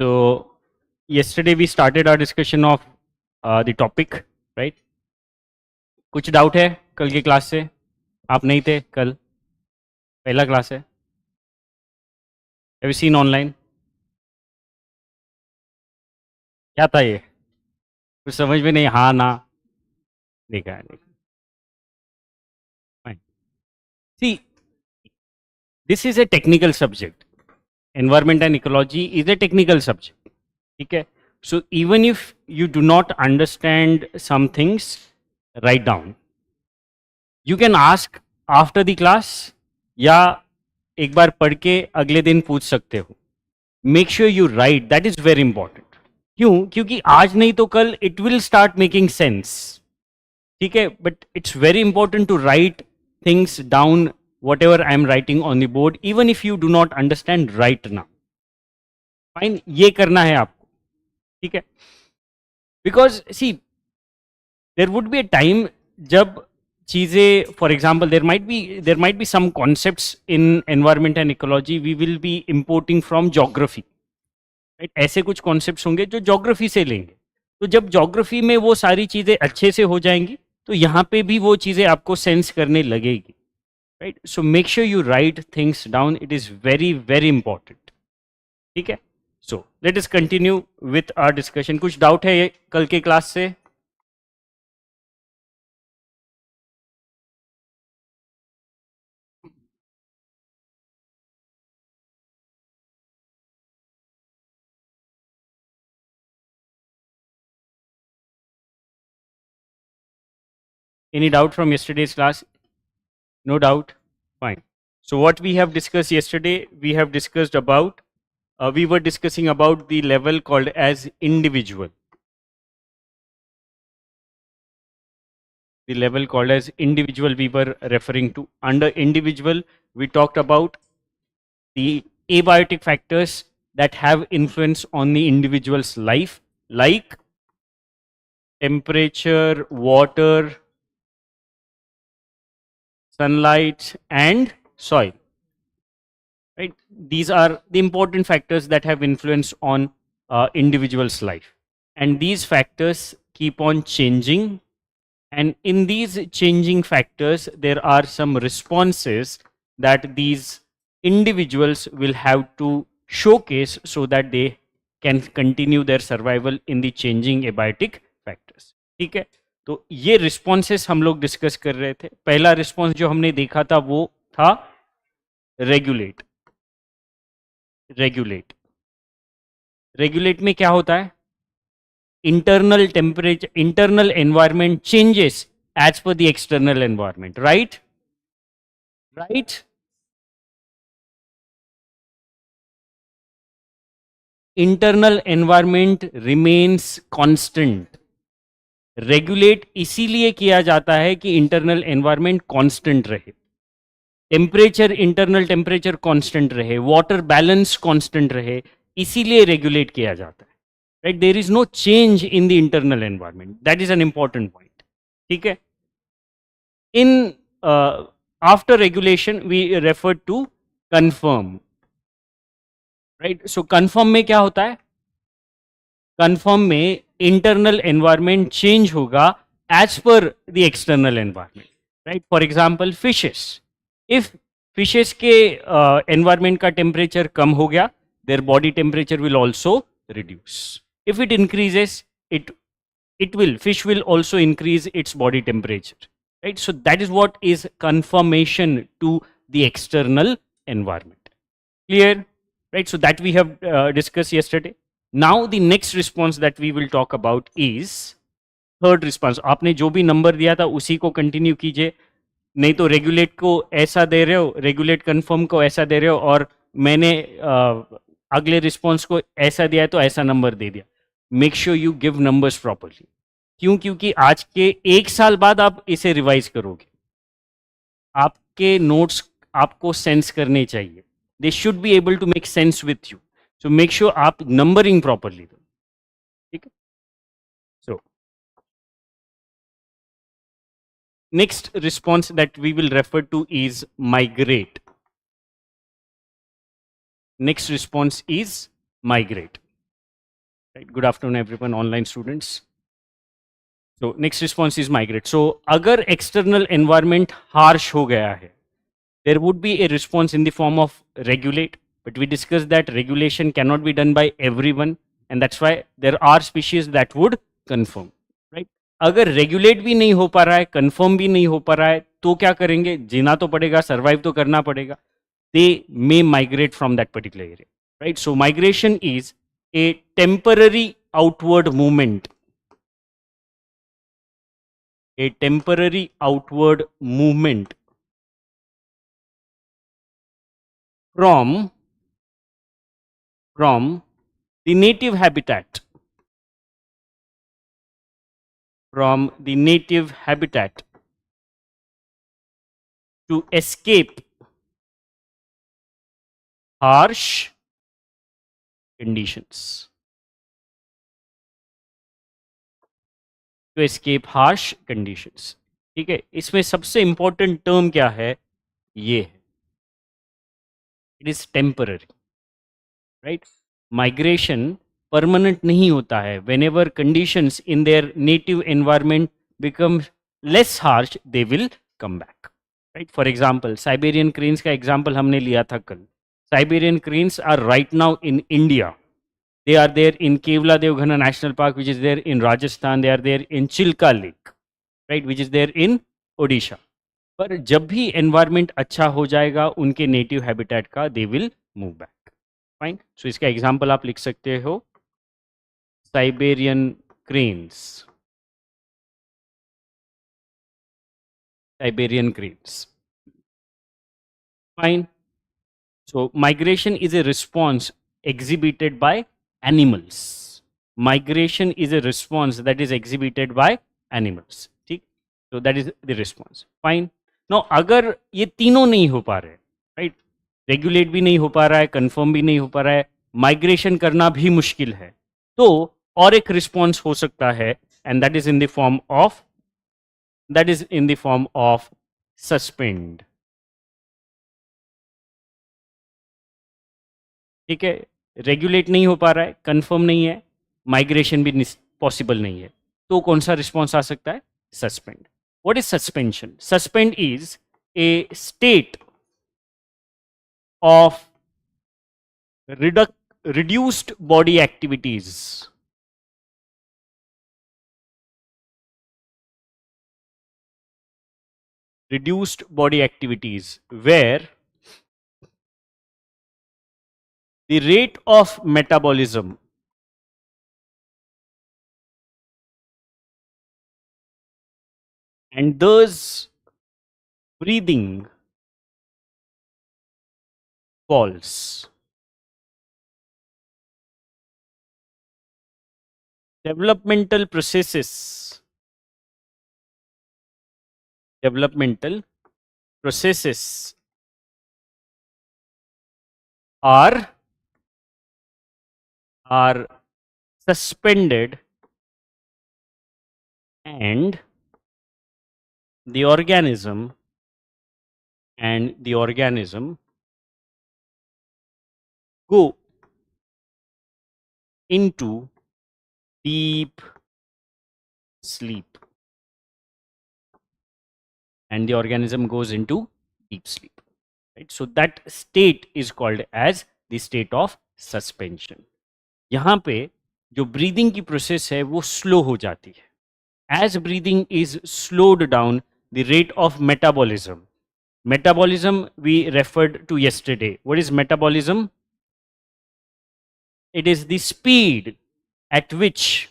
So yesterday we started our discussion of the topic, right? कुछ doubt है कल की क्लास से? आप नहीं थे कल, पहला क्लास है. Have you scene online? क्या था ये? कुछ समझ में नहीं, हाँ ना? देखा है, देखा. Fine. See, this is a technical subject. Environment and ecology is a technical subject. ठीक है? So even if you do not understand some things, write down. You can ask after the class या एक बार पढ़ के अगले दिन पूछ सकते हो. Make sure you write, that is very important. क्यों? क्योंकि आज नहीं तो कल it will start making sense. ठीक है, but it's very important to write things down, whatever I am writing on the board, even if you do not understand right now. Fine, ये करना है आपको. ठीक है, because see there would be a time जब चीज़ें, for example there might be some concepts in environment and ecology we will be importing from geography. Right, ऐसे कुछ कॉन्सेप्ट्स होंगे जो जोग्राफी से लेंगे. तो जब जोग्राफी में वो सारी चीज़ें अच्छे से हो जाएंगी तो यहाँ पे भी वो चीज़ें आपको सेंस करने लगेगी. Right, so make sure you write things down, it is very very important. ठीक है, so let us continue with our discussion. कुछ डाउट है ये कल के क्लास से? Any doubt from yesterday's class? No doubt? Fine. So what we have discussed yesterday, we have discussed about, we were discussing about the level called as individual. The level called as individual we were referring to. Under individual, we talked about the abiotic factors that have influence on the individual's life, like temperature, water, sunlight, and soil. Right? These are the important factors that have influence on individual's life. And these factors keep on changing. And in these changing factors, there are some responses that these individuals will have to showcase so that they can continue their survival in the changing abiotic factors. ठीक है, तो ये responses हम लोग discuss कर रहे थे. पहला रिस्पॉन्स जो हमने देखा था वो था रेगुलेट. रेगुलेट, रेगुलेट में क्या होता है? Internal temperature, internal environment changes as per the external environment. Right, right. Internal environment remains constant. Regulate इसीलिए किया जाता है कि इंटरनल एनवायरमेंट कांस्टेंट रहे, टेम्परेचर, इंटरनल टेम्परेचर कांस्टेंट रहे, वाटर बैलेंस कांस्टेंट रहे, इसीलिए रेगुलेट किया जाता है. Right, there is no change in the internal environment. That is an important point. ठीक है, in after regulation we refer to conform. Right, so confirm में क्या होता है? कंफर्म में इंटरनल एनवायरमेंट चेंज होगा as per the external environment. Right, for example fishes. If fishes के environment का टेम्परेचर कम हो गया, their body temperature will also reduce. If it increases, fish will also increase its body temperature. Right, so that is what is conformation to the external environment. Clear? Right, so that we have discussed yesterday. Now the next response that we will talk about is third response. आपने जो भी number दिया था उसी को continue कीजिए, नहीं तो रेगुलेट को ऐसा दे रहे हो, रेगुलेट कंफर्म को ऐसा दे रहे हो, और मैंने अगले रिस्पॉन्स को ऐसा दिया है तो ऐसा नंबर दे दिया. Make sure you give numbers properly. क्यों? क्योंकि आज के एक साल बाद आप इसे रिवाइज करोगे, आपके नोट्स आपको सेंस करने चाहिए. They should be able to make sense with you. So make sure आप नंबरिंग प्रॉपरली दो. ठीक है, so next response that we will refer to is migrate. Next response is migrate. Right, good afternoon everyone, online students. So next response is migrate. So अगर external environment harsh हो गया है, there would be a response in the form of regulate, but we discussed that regulation cannot be done by everyone, and that's why there are species that would conform, right? अगर regulate भी नहीं हो पा रहा है, conform भी नहीं हो पा रहा है, तो क्या करेंगे? जीना तो पड़ेगा, survive तो करना पड़ेगा. They may migrate from that particular area, right? So migration is a temporary outward movement, a temporary outward movement from the native habitat, from the native habitat to escape harsh conditions, to escape harsh conditions. ठीक है, इसमें सबसे important term क्या है? ये है, it is temporary, right? Migration permanent नहीं होता है. Whenever conditions in their native environment become less harsh, they will come back, right? For example, Siberian cranes का एग्जाम्पल हमने लिया था कल. Siberian cranes are right now in India. They are there in Kevla Devghana National Park, which is there in Rajasthan. They are there in Chilka Lake, right, which is there in Odisha. पर जब भी environment अच्छा हो जाएगा उनके native habitat का, they will move back. Fine. So इसका example आप लिख सकते हो, Siberian cranes. Siberian cranes. Fine. So migration is a response exhibited by animals. Migration is a response that is exhibited by animals. ठीक? So that is the response. Fine. Now अगर ये तीनों नहीं हो पा रहे, right? रेगुलेट भी नहीं हो पा रहा है, कंफर्म भी नहीं हो पा रहा है, माइग्रेशन करना भी मुश्किल है, तो और एक रिस्पॉन्स हो सकता है, and that is in the form of suspend. ठीक है, रेगुलेट नहीं हो पा रहा है, कंफर्म नहीं है, माइग्रेशन भी पॉसिबल नहीं है, तो कौन सा रिस्पॉन्स आ सकता है? Suspend. What is suspension? Suspend is a state of reduced body activities, where the rate of metabolism and thus breathing falls. Developmental processes are suspended, and the organism go into deep sleep, and the organism goes into deep sleep, right? So that state is called as the state of suspension. यहाँ पे जो breathing की process है वो slow हो जाती है. as breathing is slowed down, the rate of metabolism we referred to yesterday. What is metabolism? It is the speed at which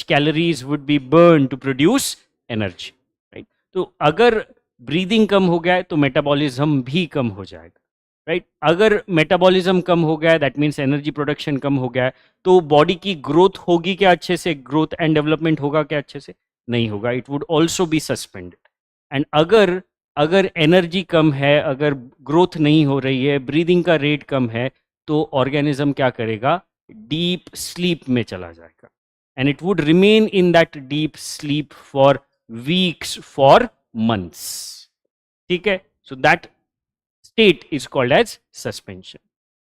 calories would be burned to produce energy, right? तो अगर breathing कम हो गया है तो metabolism भी कम हो जाएगा, right? अगर मेटाबॉलिज्म कम हो गया है, दैट मीन्स एनर्जी प्रोडक्शन कम हो गया है, तो बॉडी की ग्रोथ होगी क्या अच्छे से? ग्रोथ एंड डेवलपमेंट होगा क्या अच्छे से? नहीं होगा. It would also be suspended. And अगर एनर्जी कम है, अगर ग्रोथ नहीं हो रही है, ब्रीदिंग का रेट कम है, तो ऑर्गेनिज्म क्या करेगा? डीप स्लीप में चला जाएगा, and it would remain in that deep sleep for weeks, for months. ठीक है? So that state is called as suspension.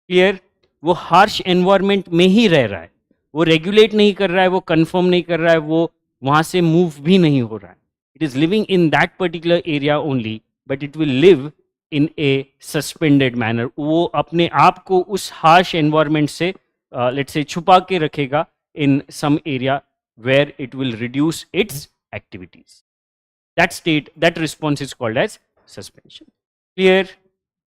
Clear? वो हार्श एनवायरनमेंट में ही रह रहा है, वो रेगुलेट नहीं कर रहा है, वो कंफर्म नहीं कर रहा है, वो वहाँ से मूव भी नहीं हो रहा है. It is living in that particular area only, but it will live in A suspended manner. वो अपने आप को उस हार्श एनवायरनमेंट से लेट्स से छुपा के रखेगा in some area where it will reduce its activities. That response is called as suspension. Clear?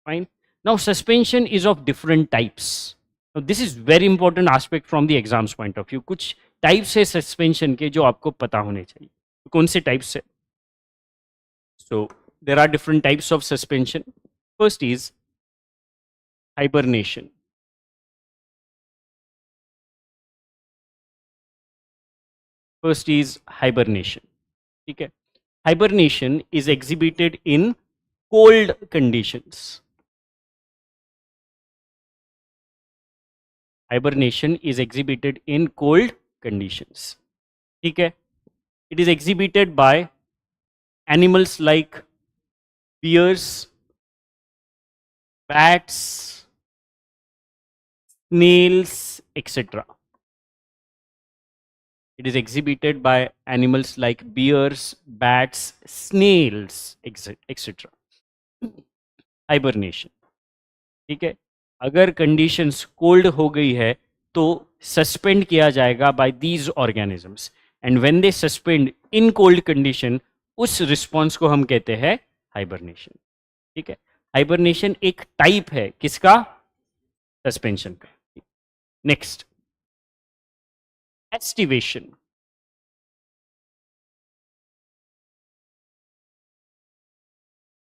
Fine. Now suspension is of different types. Now this is very important aspect from the exams point of view. कुछ types है suspension के जो आपको पता होने चाहिए. कौन से types है? So there are different types of suspension. First is hibernation. First is hibernation. ठीक है. Hibernation is exhibited in cold conditions. Hibernation is exhibited in cold conditions. ठीक है. It is exhibited by animals like bears, bats, snails, etc. It is exhibited by animals like bears, bats, snails, etc. Hibernation. ठीक है. अगर conditions cold हो गई है तो suspend किया जाएगा by these organisms, and when they suspend in cold condition, उस रिस्पॉन्स को हम कहते हैं हाइबरनेशन. ठीक है. हाइबरनेशन एक टाइप है किसका? सस्पेंशन का. Next, aestivation.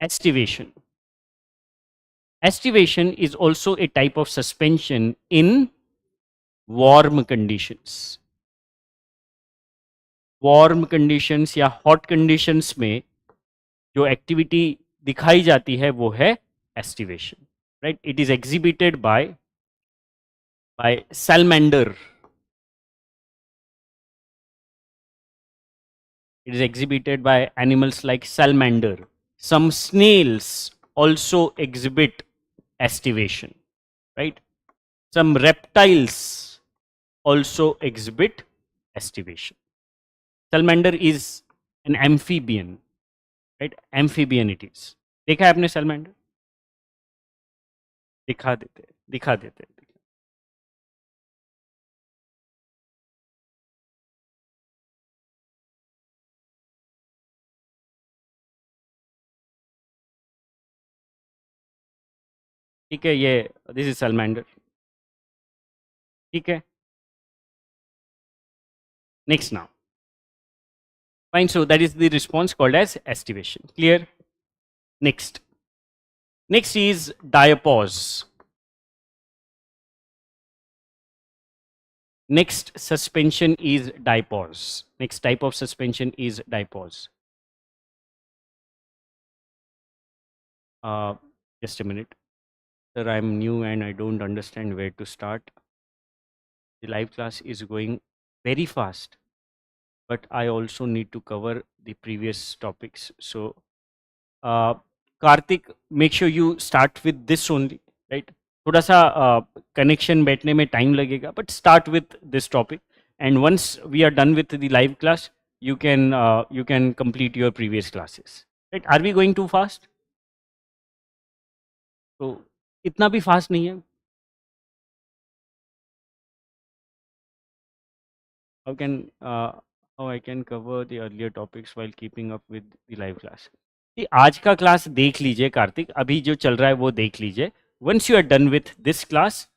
Estivation. Estivation is also a type of suspension in warm conditions. Warm conditions या hot conditions में जो activity दिखाई जाती है वो है estivation. Right? It is exhibited by salamander. It is exhibited by animals like salamander. Some snails also exhibit estivation, right? Some reptiles also exhibit estivation. Salamander is an amphibian, right? Amphibian it is. देखा है आपने salamander? दिखा देते. ठीक है, ये this is salamander. ठीक है. Next now. Fine, so that is the response called as estivation. Clear? Next. Next is diapause. Next suspension is diapause. Next type of suspension is diapause. Just a minute. Sir, I am new and I don't understand where to start. The live class is going very fast, but I also need to cover the previous topics. So, Karthik, make sure you start with this only, right? थोड़ा सा connection बैठने में time लगेगा, but start with this topic, and once we are done with the live class you can complete your previous classes, right? Are we going too fast? तो इतना भी fast नहीं है. How I can cover the earlier topics while keeping up with the live class? आज का class देख लीजिए कार्तिक, अभी जो चल रहा है वो देख लीजिए. Once you are done with this class,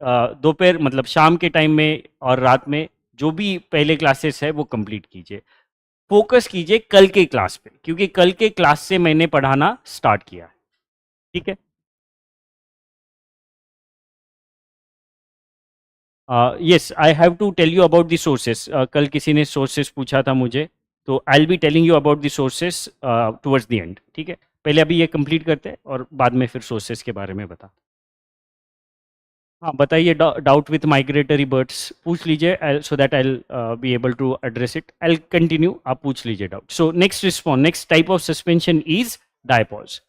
दोपहर मतलब शाम के टाइम में और रात में जो भी पहले क्लासेस है वो कंप्लीट कीजिए. फोकस कीजिए कल के क्लास पे, क्योंकि कल के क्लास से मैंने पढ़ाना स्टार्ट किया है. ठीक है. Yes, I have to tell you about the sources. कल किसी ने सोर्सेस पूछा था मुझे, तो I will be telling you about the sources towards the end. ठीक है. पहले अभी ये कंप्लीट करते हैं और बाद में फिर सोर्सेस के बारे में बता. हाँ बताइए. डाउट विथ माइग्रेटरी बर्ड्स पूछ लीजिए, so that I be able to address it. I continue, आप पूछ लीजिए doubt. So next response, next type of suspension is diapause.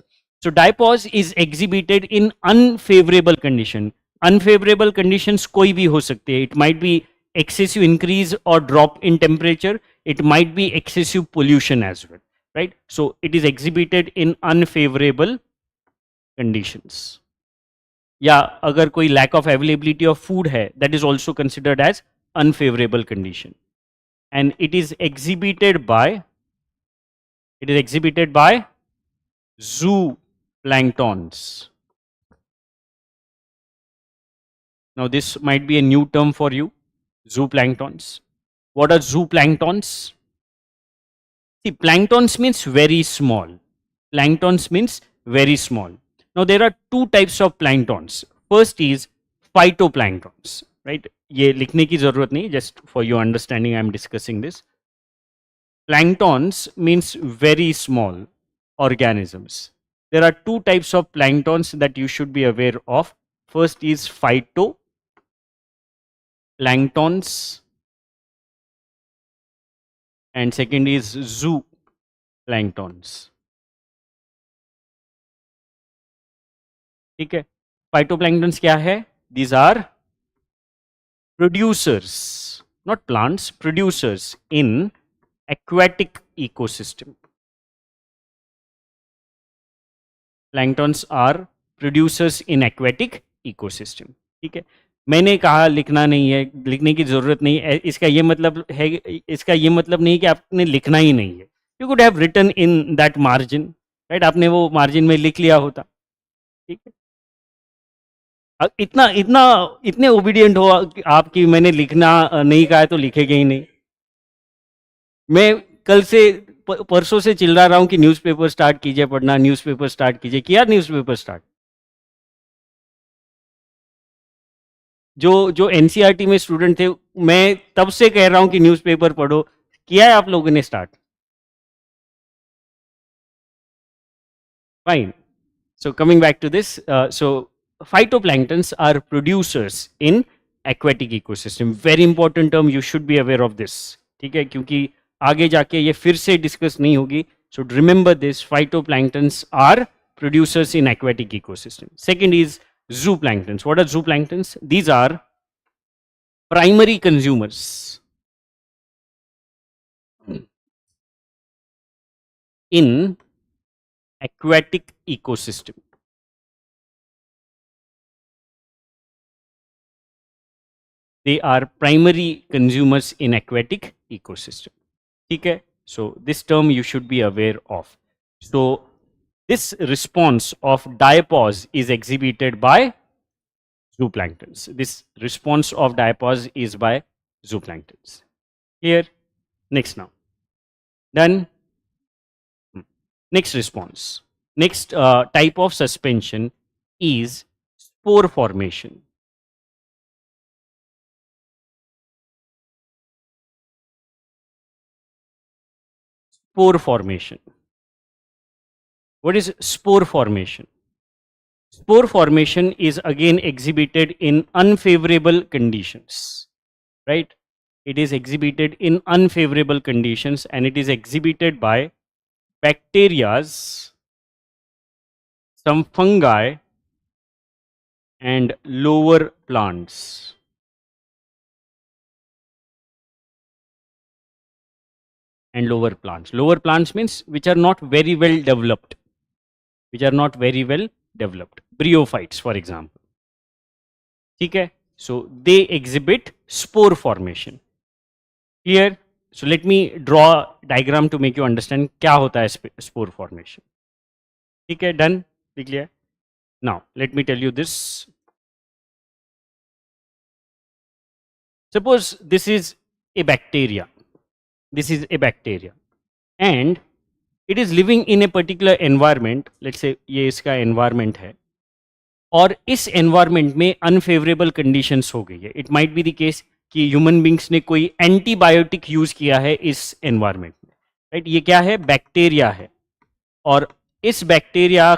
So diapause is exhibited in unfavorable condition. Unfavourable conditions कोई भी हो सकती है. It might be excessive increase or drop in temperature. It might be excessive pollution as well, right? So it is exhibited in unfavorable conditions. या अगर कोई lack of availability of food है, that is also considered as unfavorable condition. And it is exhibited by zooplanktons. Now this might be a new term for you, zooplanktons. What are zooplanktons? See, planktons means very small. Planktons means very small. Now there are two types of planktons. First is phytoplanktons, right? ये लिखने की जरूरत नहीं, just for your understanding I am discussing this. Planktons means very small organisms. There are two types of planktons that you should be aware of. First is phytoplanktons and second is zooplanktons. ठीक है. Phytoplanktons क्या है? These are producers, not plants, producers in aquatic ecosystem. Planktons are producers in aquatic ecosystem. ठीक है. मैंने कहा लिखना नहीं है, लिखने की जरूरत नहीं है. इसका ये मतलब है, इसका ये मतलब नहीं कि आपने लिखना ही नहीं है. You could have written in that margin, right? आपने वो मार्जिन में लिख लिया होता. ठीक है. इतना इतना इतने ओबीडियंट हो आप कि मैंने लिखना नहीं कहा है तो लिखेगा ही नहीं. मैं कल से परसों से चिल्ला रहा हूं कि न्यूज़पेपर स्टार्ट कीजिए पढ़ना, न्यूज़पेपर स्टार्ट कीजिए. किया न्यूज़पेपर स्टार्ट? जो एनसीईआरटी में स्टूडेंट थे, मैं तब से कह रहा हूं कि न्यूज़पेपर पढ़ो. किया है आप लोगों ने start? Fine. So coming back to this, so phytoplanktons are producers in aquatic ecosystem. Very important term, you should be aware of this. ठीक है, क्योंकि आगे जाके ये फिर से डिस्कस नहीं होगी. So remember this, phytoplanktons are producers in aquatic ecosystem. Second is zooplanktons. What are zooplanktons? These are primary consumers in aquatic ecosystem. They are primary consumers in aquatic ecosystem. Okay, so this term you should be aware of. So this response of diapause is exhibited by zooplanktons. This response of diapause is by zooplanktons. Here, next now. Then next response. Next type of suspension is spore formation. Spore formation. What is spore formation? Spore formation is again exhibited in unfavorable conditions, right? It is exhibited in unfavorable conditions and it is exhibited by bacterias, some fungi and lower plants. And lower plants. Lower plants means which are not very well developed. Which are not very well developed. Bryophytes, for example. Okay? So they exhibit spore formation. Here, so let me draw a diagram to make you understand क्या होता है spore formation. Okay, done? Clear? Now, let me tell you this. Suppose this is a bacteria. This is a bacteria and it is living in a particular environment. Let's say ये इसका environment है और इस environment में unfavorable conditions हो गई है. It might be the case कि human beings ने कोई antibiotic use किया है इस environment में, right? ये क्या है? बैक्टीरिया है और इस बैक्टीरिया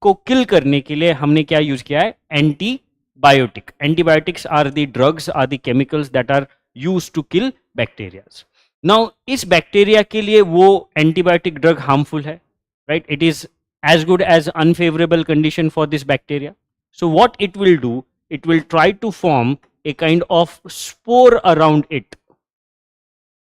को किल करने के लिए हमने क्या यूज किया है? Antibiotic. Antibiotics are the drugs, are the chemicals that are used to kill bacterias. Now इस बैक्टीरिया के लिए वो एंटीबायोटिक ड्रग हार्मफुल है, right? It is as good as unfavorable condition for this bacteria. So what it will do, it will try to form a kind of spore around it.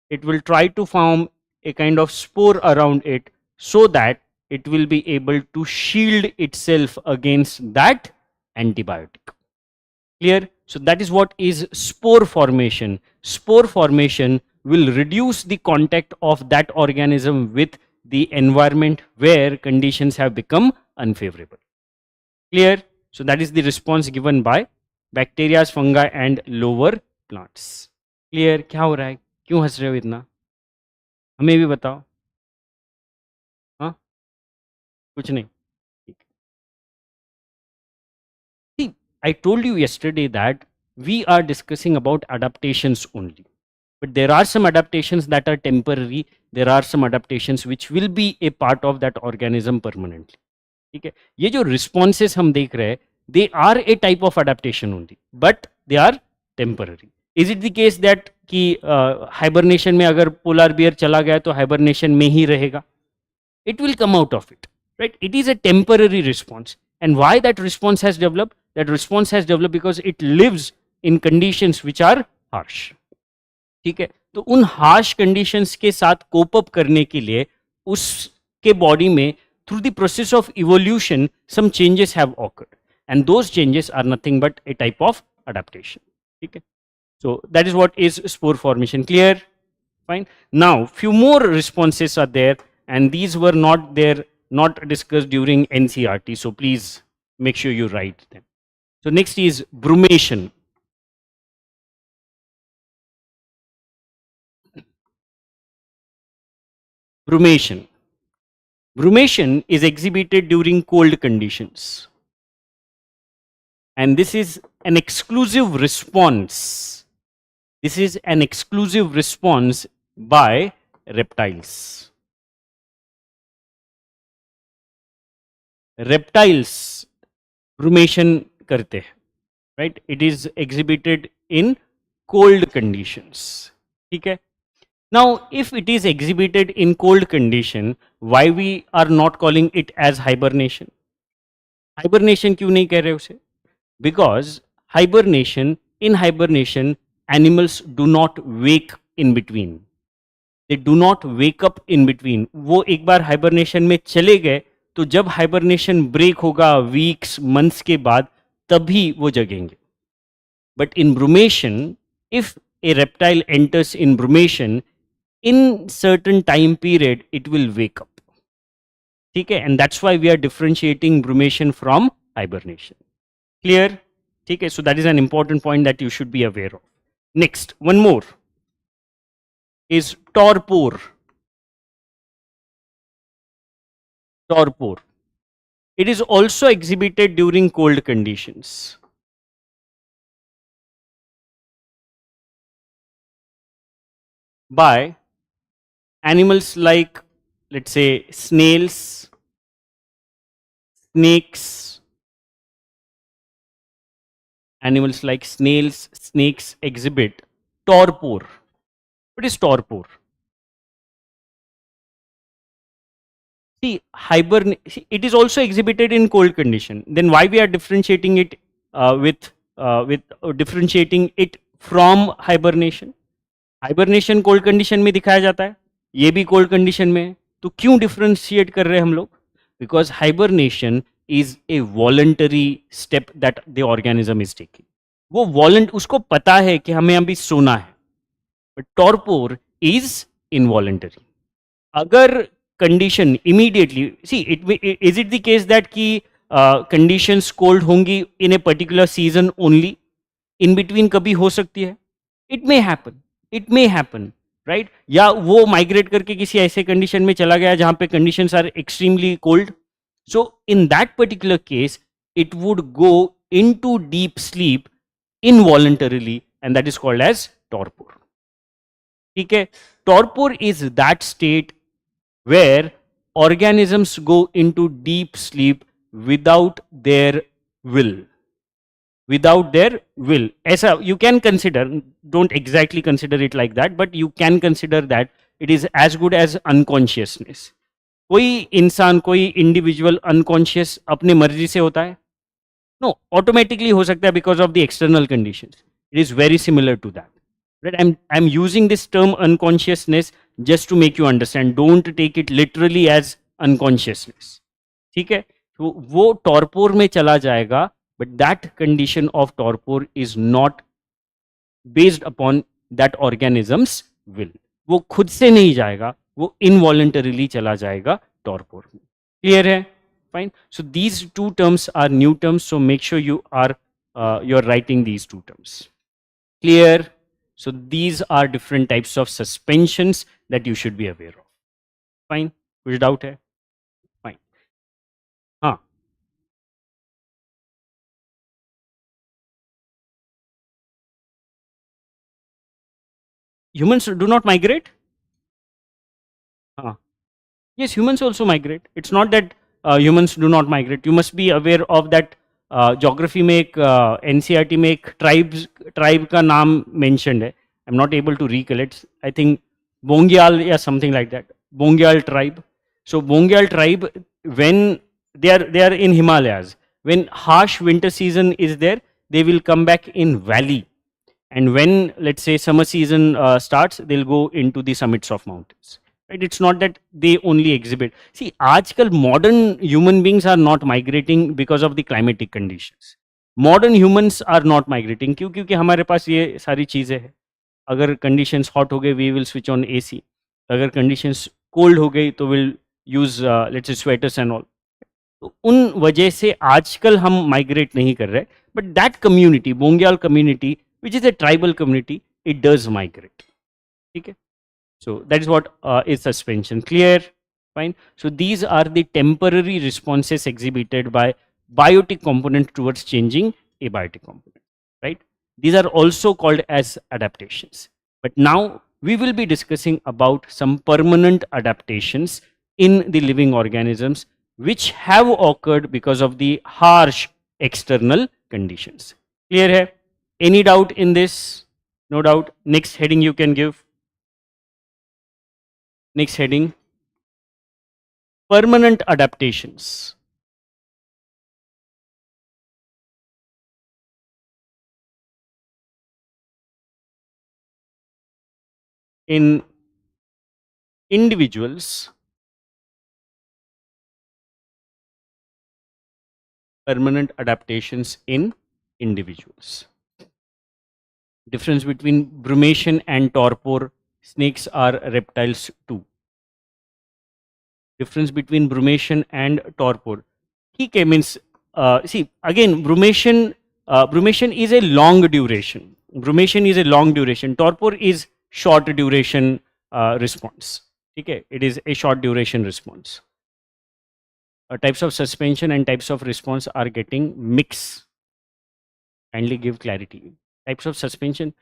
It will try to form a kind of spore around it so that it will be able to shield itself against that antibiotic. Clear? So that is what is spore formation. Spore formation will reduce the contact of that organism with the environment where conditions have become unfavorable. Clear? So that is the response given by bacteria, fungi and lower plants. Clear? क्या हो रहा है? क्यों हंस रहे हो इतना? हमें भी बताओ. हाँ? कुछ नहीं. See, I told you yesterday that we are discussing about adaptations only. But there are some adaptations that are temporary. There are some adaptations which will be a part of that organism permanently. ठीक है, ये जो responses हम देख रहे हैं, they are a type of adaptation only, but they are temporary. Is it the case that कि hibernation में अगर polar bear चला गया तो hibernation में ही रहेगा? It will come out of it, right? It is a temporary response. And why that response has developed? That response has developed because it lives in conditions which are harsh. ठीक है, तो उन harsh conditions के साथ cope up करने के लिए उसके body में through the process of evolution some changes have occurred, and those changes are nothing but a type of adaptation. ठीक है, so that is what is spore formation. Clear? Fine. Now few more responses are there, and these were not there, not discussed during NCRT, so please make sure you write them. So next is brumation. Brumation. Brumation is exhibited during cold conditions, and this is an exclusive response. This is an exclusive response by reptiles. Reptiles brumation करते हैं, right? It is exhibited in cold conditions. ठीक है. Now, if it is exhibited in cold condition, why we are not calling it as hibernation? Hibernation क्यों नहीं कह रहे उसे? Because hibernation, in hibernation, animals do not wake in between. They do not wake up in between. वो एक बार hibernation में चले गए तो जब hibernation break होगा weeks, months के बाद तभी वो जगेंगे. But in brumation, if a reptile enters in brumation, in certain time period it will wake up. ठीक है, and that's why we are differentiating brumation from hibernation. Clear? ठीक है, so that is an important point that you should be aware of. Next, one more is torpor. Torpor. It is also exhibited during cold conditions. By animals like, let's say, snails, snakes. Animals like snails, snakes exhibit torpor. What is torpor? See, it is also exhibited in cold condition. Then why we are differentiating it differentiating it from hibernation? Hibernation cold condition में दिखाया जाता है, ये भी cold condition में है, तो क्यों differentiate कर रहे हैं हम लोग? Because hibernation is a voluntary step that the organism is taking. वो उसको पता है कि हमें अभी सोना है, but torpor is involuntary. अगर condition immediately, see, is it the case that कि conditions cold होंगी in a particular season only? In between कभी हो सकती है? It may happen. It may happen, right? या वो migrate करके किसी ऐसे condition में चला गया जहाँ पे conditions are extremely cold. So in that particular case, it would go into deep sleep involuntarily, and that is called as torpor. ठीक है, torpor is that state where organisms go into deep sleep without their will. Without their will. ऐसा you can consider, don't exactly consider it like that, but you can consider that it is as good as unconsciousness. कोई इंसान, कोई individual unconscious अपने मर्जी से होता है? No, automatically हो सकता है because of the external conditions. It is very similar to that. Right? I'm using this term unconsciousness just to make you understand. Don't take it literally as unconsciousness. ठीक है? तो वो torpor में चला जाएगा, but that condition of torpor is not based upon that organism's will. वो खुद से नहीं जाएगा, वो involuntarily चला जाएगा torpor में. Clear है? Fine. So these two terms are new terms. So make sure you're writing these two terms. Clear? So these are different types of suspensions that you should be aware of. Fine. कुछ doubt है? Fine. हाँ. Humans do not migrate? हाँ. Yes, humans also migrate. It's not that humans do not migrate. You must be aware of that. Geography में एक NCERT में एक tribe का नाम mentioned है. I'm not able to recollect. I think Bongyal या something like that. Bongyal tribe. So Bongyal tribe, when they are in Himalayas, when harsh winter season is there, they will come back in valley. And when, let's say, summer season starts, they'll go into the summits of mountains. Right? It's not that they only exhibit. See, आजकल modern human beings are not migrating because of the climatic conditions. Modern humans are not migrating. क्यों? क्योंकि हमारे पास ये सारी चीज़ें हैं. अगर conditions hot हो गए, we will switch on AC. अगर conditions cold हो गई, तो we'll use let's say sweaters and all. तो उन वजह से आजकल हम माइग्रेट नहीं कर रहे, but that community, Bongyal community, which is a tribal community, it does migrate. ठीक है? So that is what is suspension. Clear? Fine. So these are the temporary responses exhibited by biotic component towards changing abiotic component. Right? These are also called as adaptations. But now we will be discussing about some permanent adaptations in the living organisms which have occurred because of the harsh external conditions. Clear hai? Any doubt in this? No doubt. Next heading you can give. Next heading, permanent adaptations. In individuals, permanent adaptations in individuals. Difference between brumation and torpor. Snakes are reptiles too. Difference between brumation and torpor. ठीक है, means see again brumation is a long duration. Brumation is a long duration. Torpor is short duration response. ठीक है, it is a short duration response. Types of suspension and types of response are getting mixed. Kindly give clarity. Types of suspension.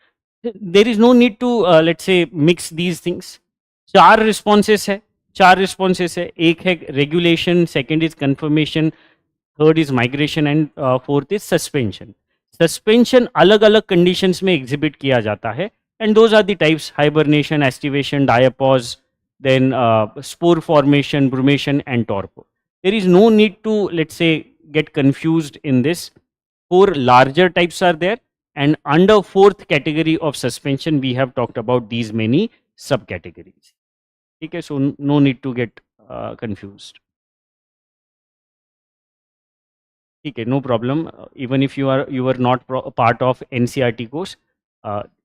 There is no need to let's say mix these things. चार responses है. चार responses है. एक है regulation, second is confirmation, third is migration and fourth is suspension. Suspension अलग अलग conditions में exhibit किया जाता है, and those are the types: hibernation, estivation, diapause, then spore formation, brumation and torpor. There is no need to, let's say, get confused in this. Four larger types are there, and under fourth category of suspension we have talked about these many subcategories. Okay, so no need to get confused. Okay, no problem. Even if you were not part of NCERT course,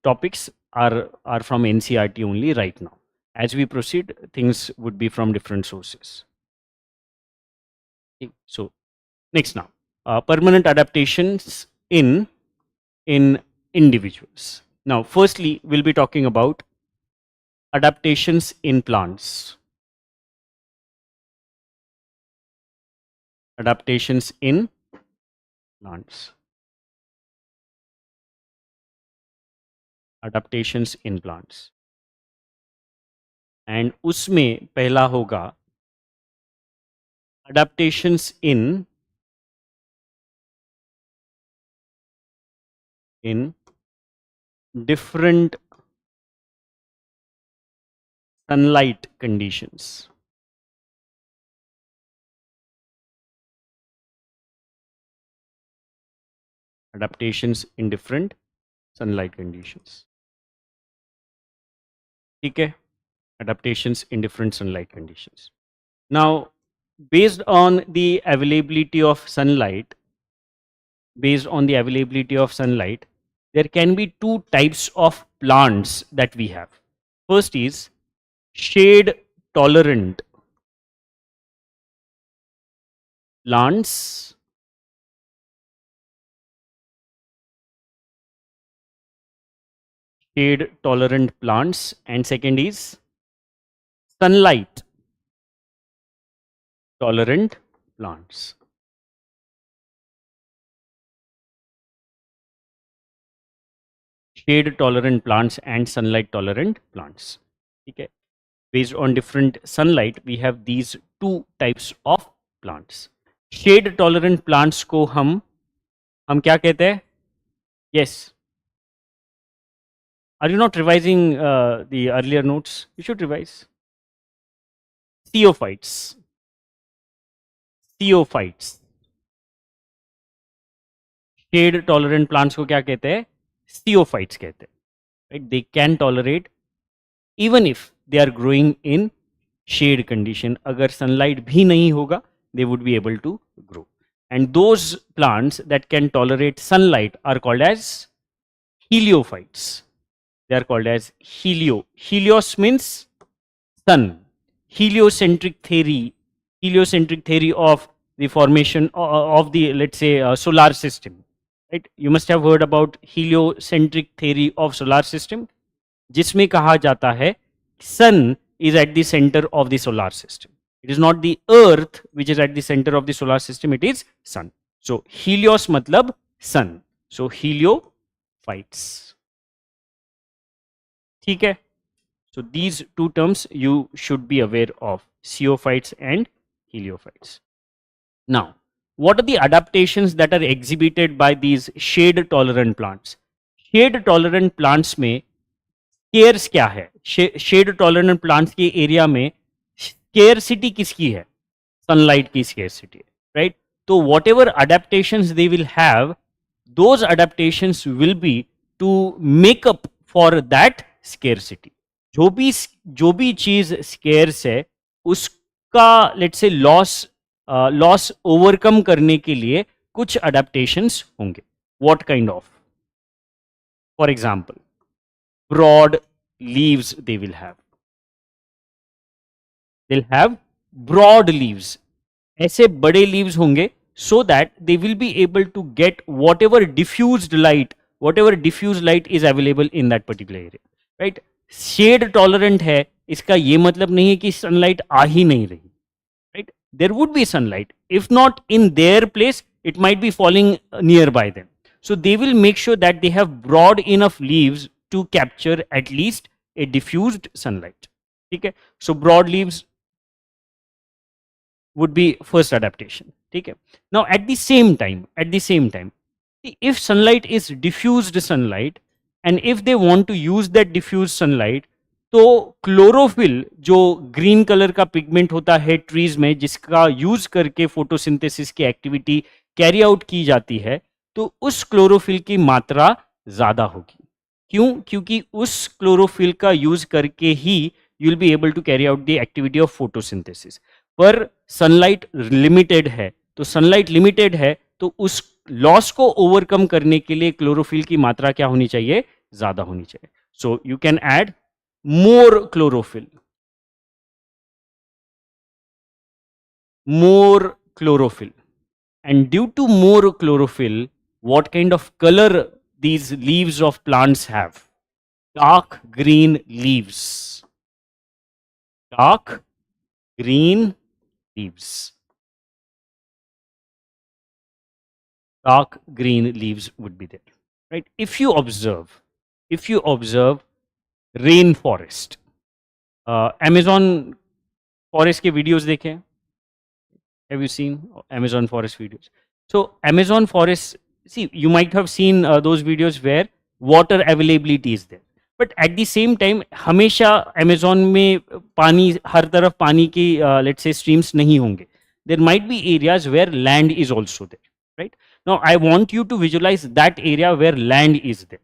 topics are from NCERT only right now. As we proceed, things would be from different sources. Okay, so next now, permanent adaptations in individuals. Now, firstly, we'll be talking about adaptations in plants. Adaptations in plants. Adaptations in plants. And उसमें पहला होगा adaptations in different sunlight conditions. adaptations in different sunlight conditions. ठीक है, adaptations in different sunlight conditions. Now, based on the availability of sunlight, there can be two types of plants that we have. First is shade tolerant plants. Shade tolerant plants, and second is sunlight tolerant plants. Shade tolerant plants and sunlight tolerant plants. Okay, based on different sunlight we have these two types of plants. Shade tolerant plants को हम क्या कहते हैं? Yes. Are you not revising the earlier notes? You should revise. Theophytes. Shade tolerant plants को क्या कहते हैं? Theophytes कहते हैं. Right? They can tolerate even if they are growing in shade condition. अगर sunlight भी नहीं होगा, they would be able to grow. And those plants that can tolerate sunlight are called as heliophytes. They are called as Helios means sun. Heliocentric theory of the formation of the, let's say, solar system. Right? You must have heard about heliocentric theory of solar system, जिसमें कहा जाता है sun is at the center of the solar system. It is not the earth which is at the center of the solar system, it is sun. So helios matlab sun. So heliophytes. ठीक है? So these two terms you should be aware of, zeophytes and heliophytes. Now, what are the adaptations that are exhibited by these shade tolerant plants? Shade tolerant plants में scarce क्या है? Shade tolerant plants के area में scarcity किसकी है? Sunlight की scarcity, right? So whatever adaptations they will have, those adaptations will be to make up for that scarcity. जो भी चीज scarce है, उसका let's say loss overcome करने के लिए कुछ adaptations होंगे. What kind of? For example, broad leaves they will have. They'll have broad leaves. ऐसे बड़े leaves होंगे so that they will be able to get whatever diffused light is available in that particular area. Right? Shade tolerant है, इसका ये मतलब नहीं है कि sunlight आ ही नहीं रही. Right? There would be sunlight. If not in their place, it might be falling nearby them. So they will make sure that they have broad enough leaves to capture at least a diffused sunlight. Okay? So broad leaves would be first adaptation. Okay? Now at the same time, if sunlight is diffused sunlight, and if they want to use that diffused sunlight, तो chlorophyll जो green colour का pigment होता है trees में, जिसका use करके photosynthesis की activity carry out की जाती है, तो उस क्लोरोफिल की मात्रा ज्यादा होगी. क्यों? क्योंकि उस क्लोरोफिल का यूज करके ही you will be able to carry out the activity of photosynthesis. पर सनलाइट लिमिटेड है, तो उस लॉस को ओवरकम करने के लिए क्लोरोफिल की मात्रा क्या होनी चाहिए? ज्यादा होनी चाहिए. So you can add more chlorophyll, and due to more chlorophyll, what kind of color these leaves of plants have? Dark green leaves. Dark green leaves. Dark green leaves would be there, right? If you observe rain forest, Amazon forest के videos देखे? Have you seen Amazon forest videos? So Amazon forest, see you might have seen those videos where water availability is there, but at the same time हमेशा Amazon में पानी, हर तरफ पानी की let's say streams नहीं होंगे. There might be areas where land is also there, right? Now I want you to visualize that area where land is there.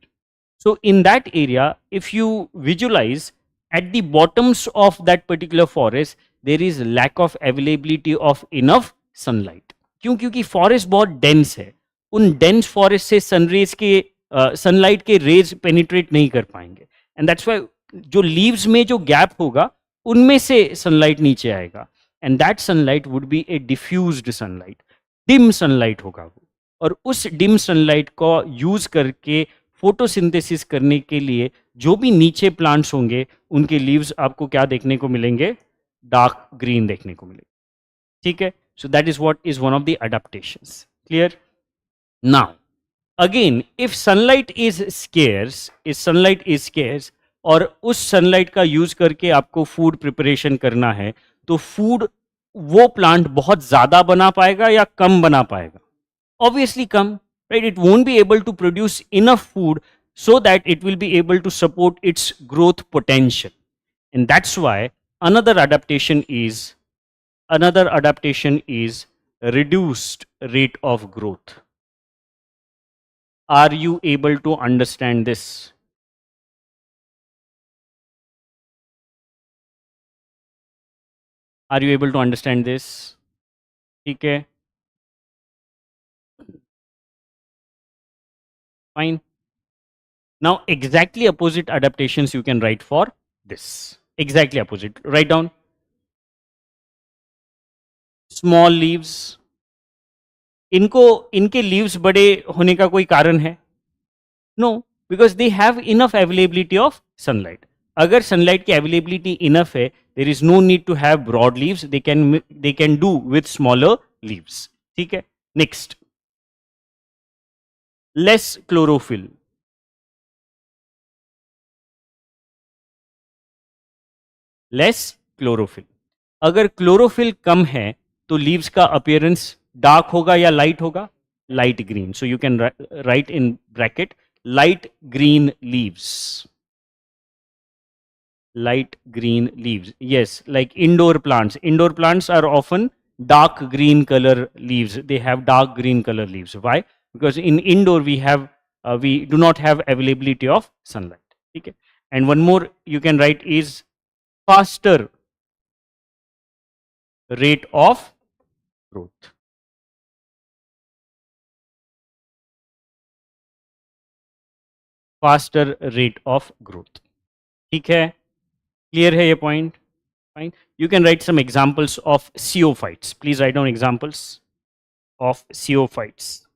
So in that area, if you visualize at the bottoms of that particular forest, there is lack of availability of enough sunlight. क्यों? क्योंकि forest बहुत dense है. उन dense forest से sun rays के sunlight के raise penetrate नहीं कर पाएंगे, एंड दैट्स व्हाई जो लीव्स में जो गैप होगा उनमें से सनलाइट नीचे आएगा, and that sunlight would be A diffused sunlight, dim sunlight होगा वो. और उस डिम सनलाइट को यूज करके फोटोसिंथेसिस करने के लिए जो भी नीचे प्लांट्स होंगे उनके लीव्स आपको क्या देखने को मिलेंगे? डार्क ग्रीन देखने को मिलेंगे. ठीक है. So that is what is one of the adaptations. Clear? Now again, if sunlight is scarce और उस सनलाइट का यूज करके आपको फूड प्रिपरेशन करना है, तो फूड वो प्लांट बहुत ज्यादा बना पाएगा या कम बना पाएगा? Obviously come, right? It won't be able to produce enough food so that it will be able to support its growth potential. And that's why another adaptation is reduced rate of growth. Are you able to understand this? Are you able to understand this? ठीक है. Fine. Now exactly opposite adaptations you can write for this. Exactly opposite. Write down. Small leaves. इनके leaves बड़े होने का कोई कारण है? No, because they have enough availability of sunlight. अगर सनलाइट की अवेलेबिलिटी इनफ है, there is no need to have broad leaves, they can do with smaller leaves. ठीक है. Next, less chlorophyll. Less chlorophyll. अगर क्लोरोफिल कम है तो leaves का अपीयरेंस डार्क होगा या लाइट होगा? Light green. So you can write in bracket light green leaves. Light green leaves. Yes, like indoor plants. Indoor plants are often dark green color leaves. They have dark green color leaves. Why? Because in indoor we do not have availability of sunlight. Okay. And one more you can write is faster rate of growth. Faster rate of growth. ठीक है. Clear है ये point? Fine. You can write some examples of COphytes. Please write down examples of COphytes.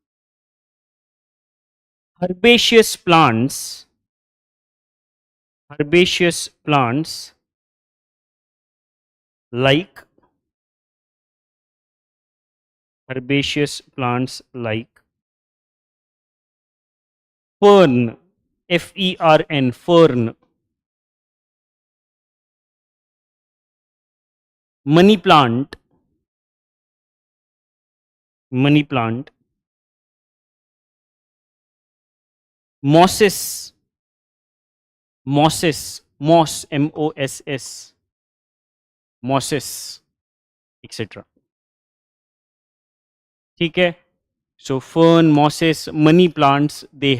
Herbaceous plants. Herbaceous plants like fern, Fern, fern, money plant, mosses, moss, MOSS, mosses, etc. ठीक है. So fern, mosses, money plants, they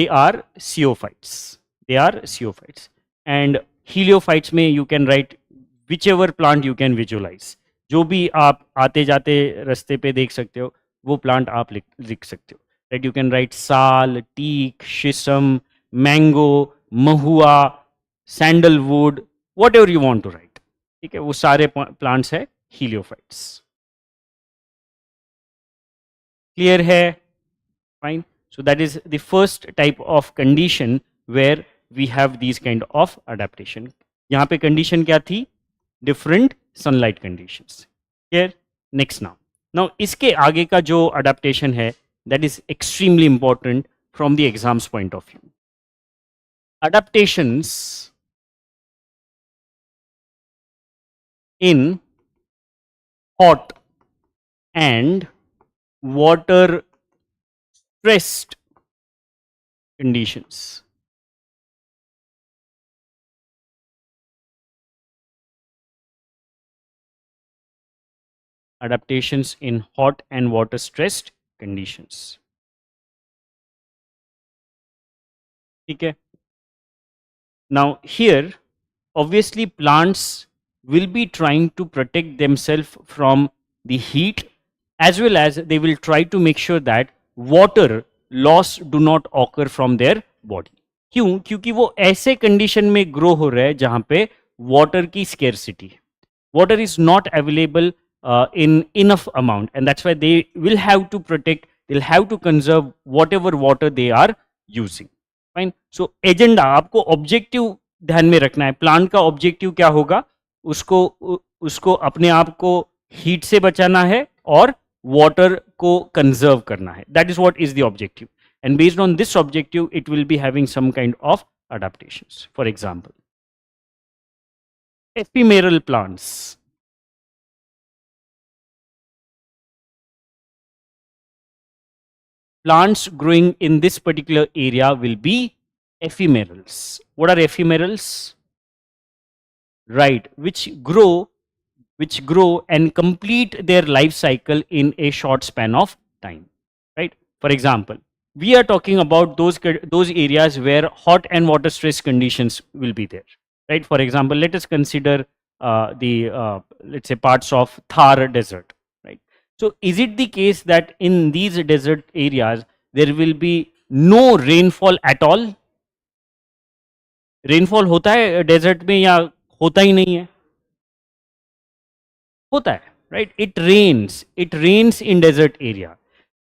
are COphytes. They are COphytes. And heliophytes में you can write whichever plant you can visualize. जो भी आप आते जाते रास्ते पे देख सकते हो वो प्लांट आप लिख सकते हो. Right? You can write साल, teak, shisam, mango, mahua, sandalwood, whatever you want to write. ठीक है. वो सारे प्लांट्स है heliophytes. Clear है? Fine. So that is the first type of condition where we have these kind of adaptation. यहाँ पे condition क्या थी? Different sunlight conditions. Here, next now. Now इसके आगे का जो adaptation है, that is extremely important from the exams point of view. Adaptations in hot and water stressed conditions. Adaptations in hot and water stressed conditions. ठीक है. Now here obviously plants will be trying to protect themselves from the heat, as well as they will try to make sure that water loss do not occur from their body. क्यों? क्योंकि वो ऐसे condition में grow हो रहे हैं जहां पे वाटर की स्केर्सिटी है. Water is not available in enough amount, and that's why they will have to protect, they'll have to conserve whatever water they are using. Fine. So agenda आपको objective ध्यान में रखना है. प्लांट का objective क्या होगा? उसको अपने आप को हीट से बचाना है और वाटर को कंजर्व करना है. That is what is the objective, and based on this objective it will be having some kind of adaptations. For example, ephemeral plants. Plants growing in this particular area will be ephemerals. What are ephemerals? Right, which grow and complete their life cycle in a short span of time. Right. For example, we are talking about those areas where hot and water stress conditions will be there. Right. For example, let us consider let's say parts of Thar desert. Right. So is it the case that in these desert areas there will be no rainfall at all? Rainfall होता है desert में या होता ही नहीं है? होता है. Right. It rains in desert area.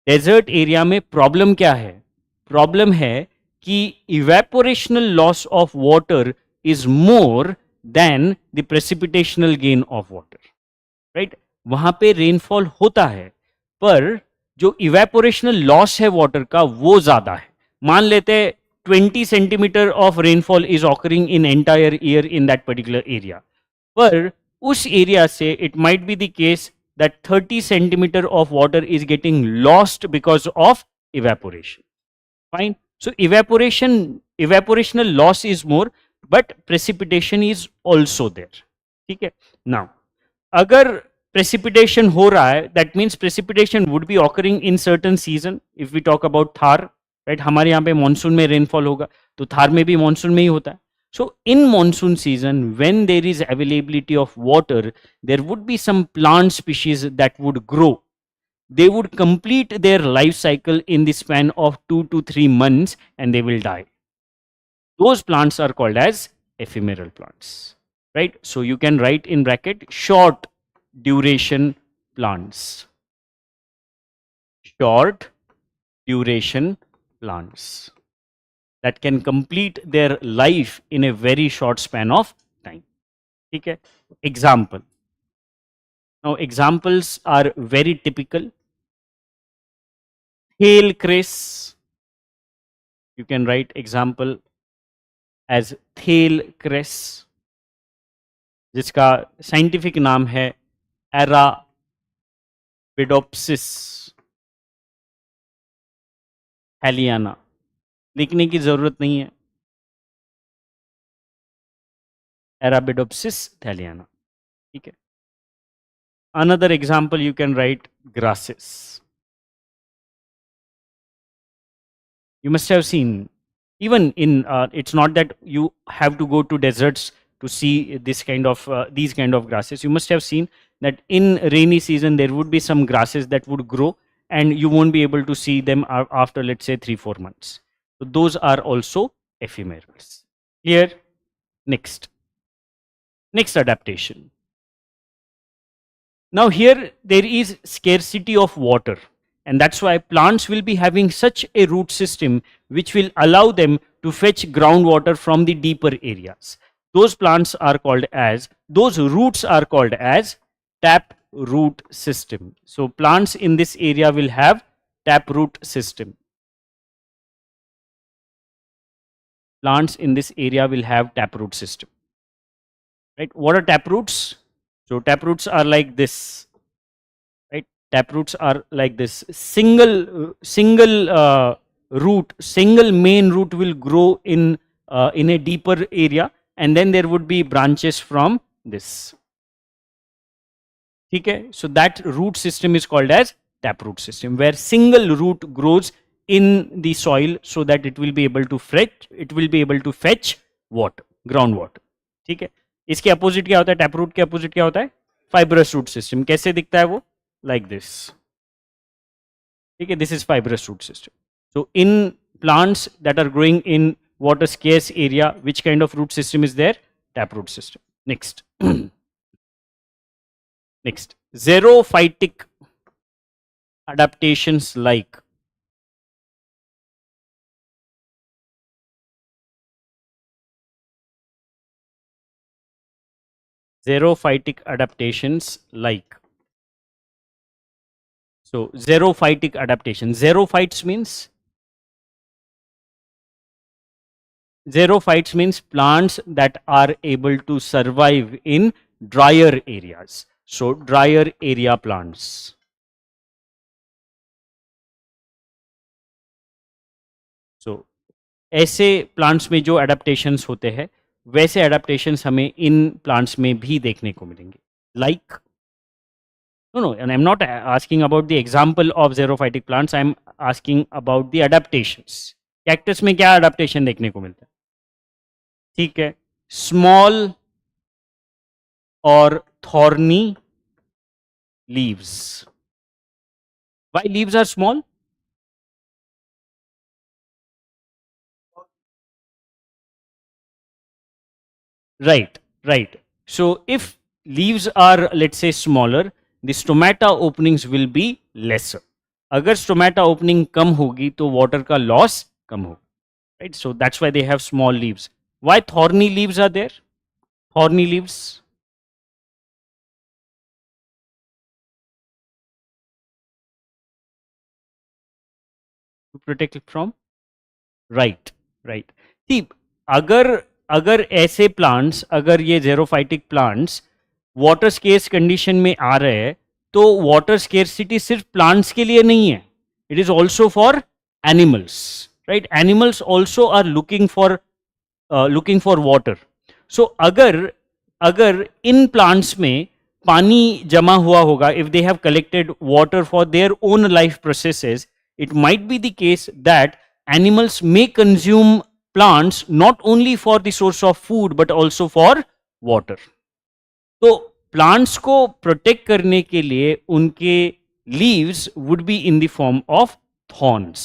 Desert area में प्रॉब्लम क्या है? प्रॉब्लम है कि evaporational loss of water is more than the precipitational gain of water. Right. वहां पे रेनफॉल होता है, पर जो इवेपोरेशनल लॉस है वाटर का वो ज्यादा है. मान लेते हैं 20 centimetre of rainfall is occurring in entire year in that particular area, पर उस एरिया से it might be the case that 30 centimeter of water is getting lost because of evaporation. Fine. So evaporational loss is more, but precipitation is also there. ठीक है. Now, अगर precipitation हो रहा है, that means precipitation would be occurring in certain season. If we talk about Thar, right? हमारे यहाँ पे monsoon में रेनफॉल होगा, तो थार में भी मानसून में ही होता है. So in monsoon season, when there is availability of water, there would be some plant species that would grow. They would complete their life cycle in the span of 2 to 3 months and they will die. Those plants are called as ephemeral plants. Right? So you can write in bracket short duration plants. Short duration plants that can complete their life in a very short span of time. ठीक है. Example. Now examples are very typical. Thale cress. You can write example as thale cress, जिसका scientific नाम है Arabidopsis thaliana. लिखने की जरूरत नहीं है. Arabidopsis thaliana. ठीक है. Another example you can write grasses. You must have seen, even in it's not that you have to go to deserts to see this kind of these kind of grasses. You must have seen that in rainy season there would be some grasses that would grow and you won't be able to see them after, let's say, 3-4 months. So those are also ephemerals. Here, next adaptation. Now here there is scarcity of water, and that's why plants will be having such a root system which will allow them to fetch groundwater from the deeper areas. Those roots are called as tap root system. So plants in this area will have tap root system. Plants in this area will have taproot system. Right? What are taproots? So taproots are like this. Right? Taproots are like this. Single main root will grow in a deeper area, and then there would be branches from this. Okay? So that root system is called as taproot system, where single root grows in the soil so that it will be able to fetch water, groundwater. ठीक है. इसके opposite क्या होता है? Taproot के opposite क्या होता है? Fibrous root system. कैसे दिखता है वो? Like this. ठीक है, this is fibrous root system. So in plants that are growing in water scarce area, which kind of root system is there? Taproot system. Next. Next, xerophytic adaptations like xerophytic adaptations like. So xerophytic adaptation, xerophytes means plants that are able to survive in drier areas. So drier area plants. So ऐसे plants में जो adaptations होते हैं वैसे adaptations हमें इन plants में भी देखने को मिलेंगे. Like no, and I'm not asking about the example of xerophytic plants, I'm asking about the adaptations. Cactus में क्या एडेप्टेशन देखने को मिलता है? ठीक है, स्मॉल और thorny leaves. Why leaves are small? Right, right. So if leaves are, let's say, smaller, the stomata openings will be lesser. अगर stomata opening कम होगी तो water का loss कम होगा. Right? So that's why they have small leaves. Why thorny leaves are there? Thorny leaves. To protect it from? Right, right. See, अगर ऐसे plants, अगर ये xerophytic plants water scarce condition में आ रहे हैं तो वाटर स्केर्सिटी सिर्फ प्लांट्स के लिए नहीं है, it is also for animals. Right, animals also are looking for water. So अगर इन प्लांट्स में पानी जमा हुआ होगा, if they have collected water for their own life processes, it might be the case that animals may consume plants not only for the source of food but also for water. तो plants को protect करने के लिए उनके leaves would be in the form of thorns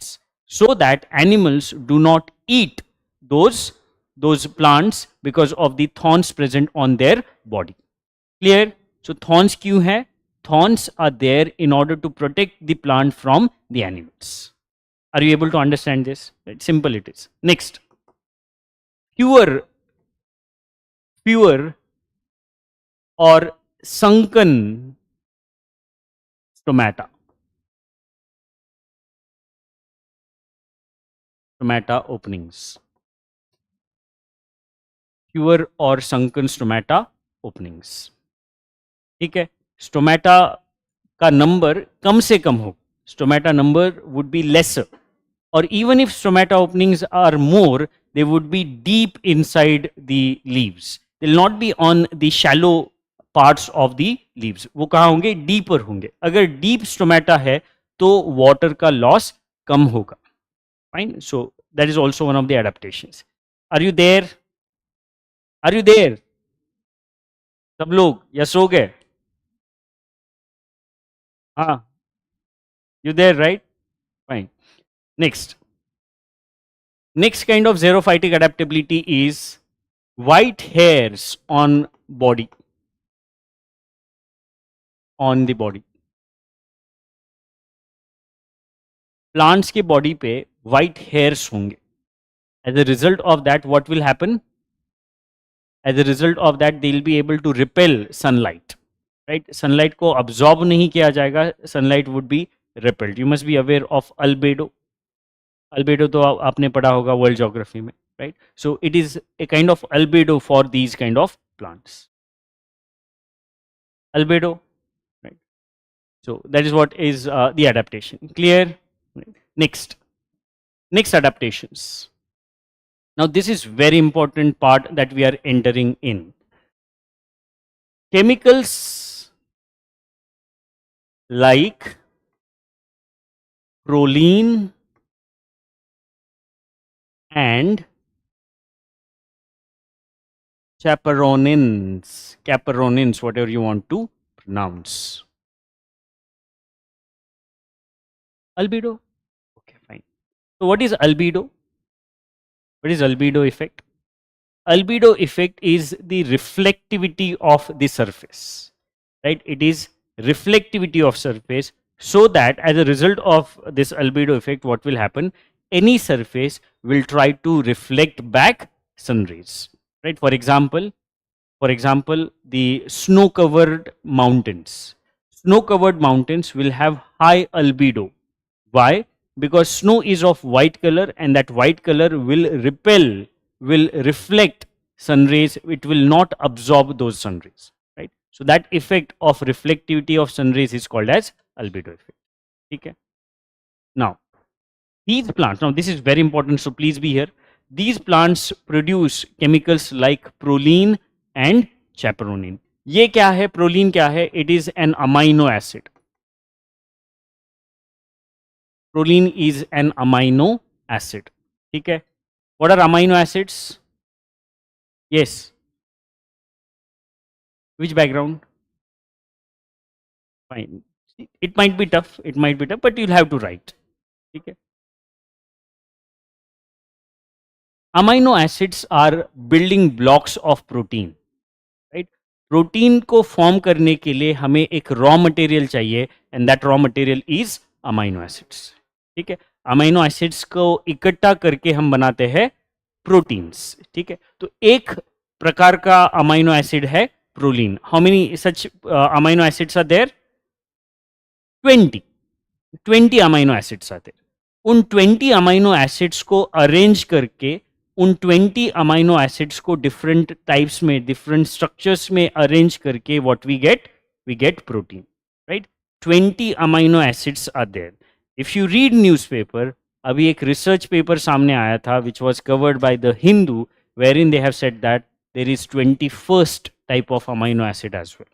so that animals do not eat those plants because of the thorns present on their body. Clear? So thorns क्यों है? Thorns are there in order to protect the plant from the animals. Are you able to understand this? Right, simple it is. Next, fewer or sunken stomata openings. Fewer or sunken stomata openings. ठीक है, stomata का number कम से कम हो, stomata number would be lesser, और even if stomata openings are more, they would be deep inside the leaves. They will not be on the shallow parts of the leaves. वो कहाँ होंगे? Deeper होंगे. अगर deep stomata है तो water का loss कम होगा. Fine. So that is also one of the adaptations. Are you there? Are you there सब लोग, या सो गए? हाँ, you there, right? Fine. Next kind of xerophytic adaptability is white hairs on the body. Plants के body पे white hairs होंगे. As a result of that, what will happen? As a result of that, they will be able to repel sunlight. Right? Sunlight को absorb नहीं किया जाएगा. Sunlight would be repelled. You must be aware of albedo. Albedo तो आपने पढ़ा होगा world geography में, right? So it is a kind of albedo for these kind of plants. Albedo, right? So that is what is the adaptation. Clear? Next adaptations. Now this is very important part that we are entering in. Chemicals like proline and caperonins, whatever you want to pronounce. Albedo? Okay, fine. So what is albedo? What is albedo effect? Albedo effect is the reflectivity of the surface, right? It is reflectivity of surface, so that as a result of this albedo effect, what will happen? Any surface will try to reflect back sun rays, right? For example, the snow covered mountains. Snow covered mountains will have high albedo. Why? Because snow is of white color, and that white color will repel, will reflect sun rays. It will not absorb those sun rays, right? So that effect of reflectivity of sun rays is called as albedo effect. Okay. Now, these plants, now this is very important, so please be here. These plants produce chemicals like proline and chaperonin. ये क्या है? Proline क्या है? It is an amino acid. Proline is an amino acid. ठीक है. What are amino acids? Yes. Which background? Fine. It might be tough. It might be tough, but you'll have to write. Okay. Amino acids are building blocks of protein. Right? Protein को form करने के लिए हमें एक raw material चाहिए, and that raw material is amino acids. ठीक है. Amino acids को इकट्ठा करके हम बनाते हैं प्रोटीन्स. ठीक है. तो एक प्रकार का अमाइनो एसिड है proline. How many such amino acids are there? 20 amino acids आते हैं. उन 20 अमाइनो एसिड्स को अरेंज करके, उन 20 अमाइनो एसिड्स को डिफरेंट टाइप्स में, डिफरेंट स्ट्रक्चर्स में अरेंज करके what we get protein, right? 20 amino acids are there. If you read newspaper, अभी एक रिसर्च पेपर सामने आया था which was covered by the Hindu, wherein they have said that there is 21st type of amino acid as well,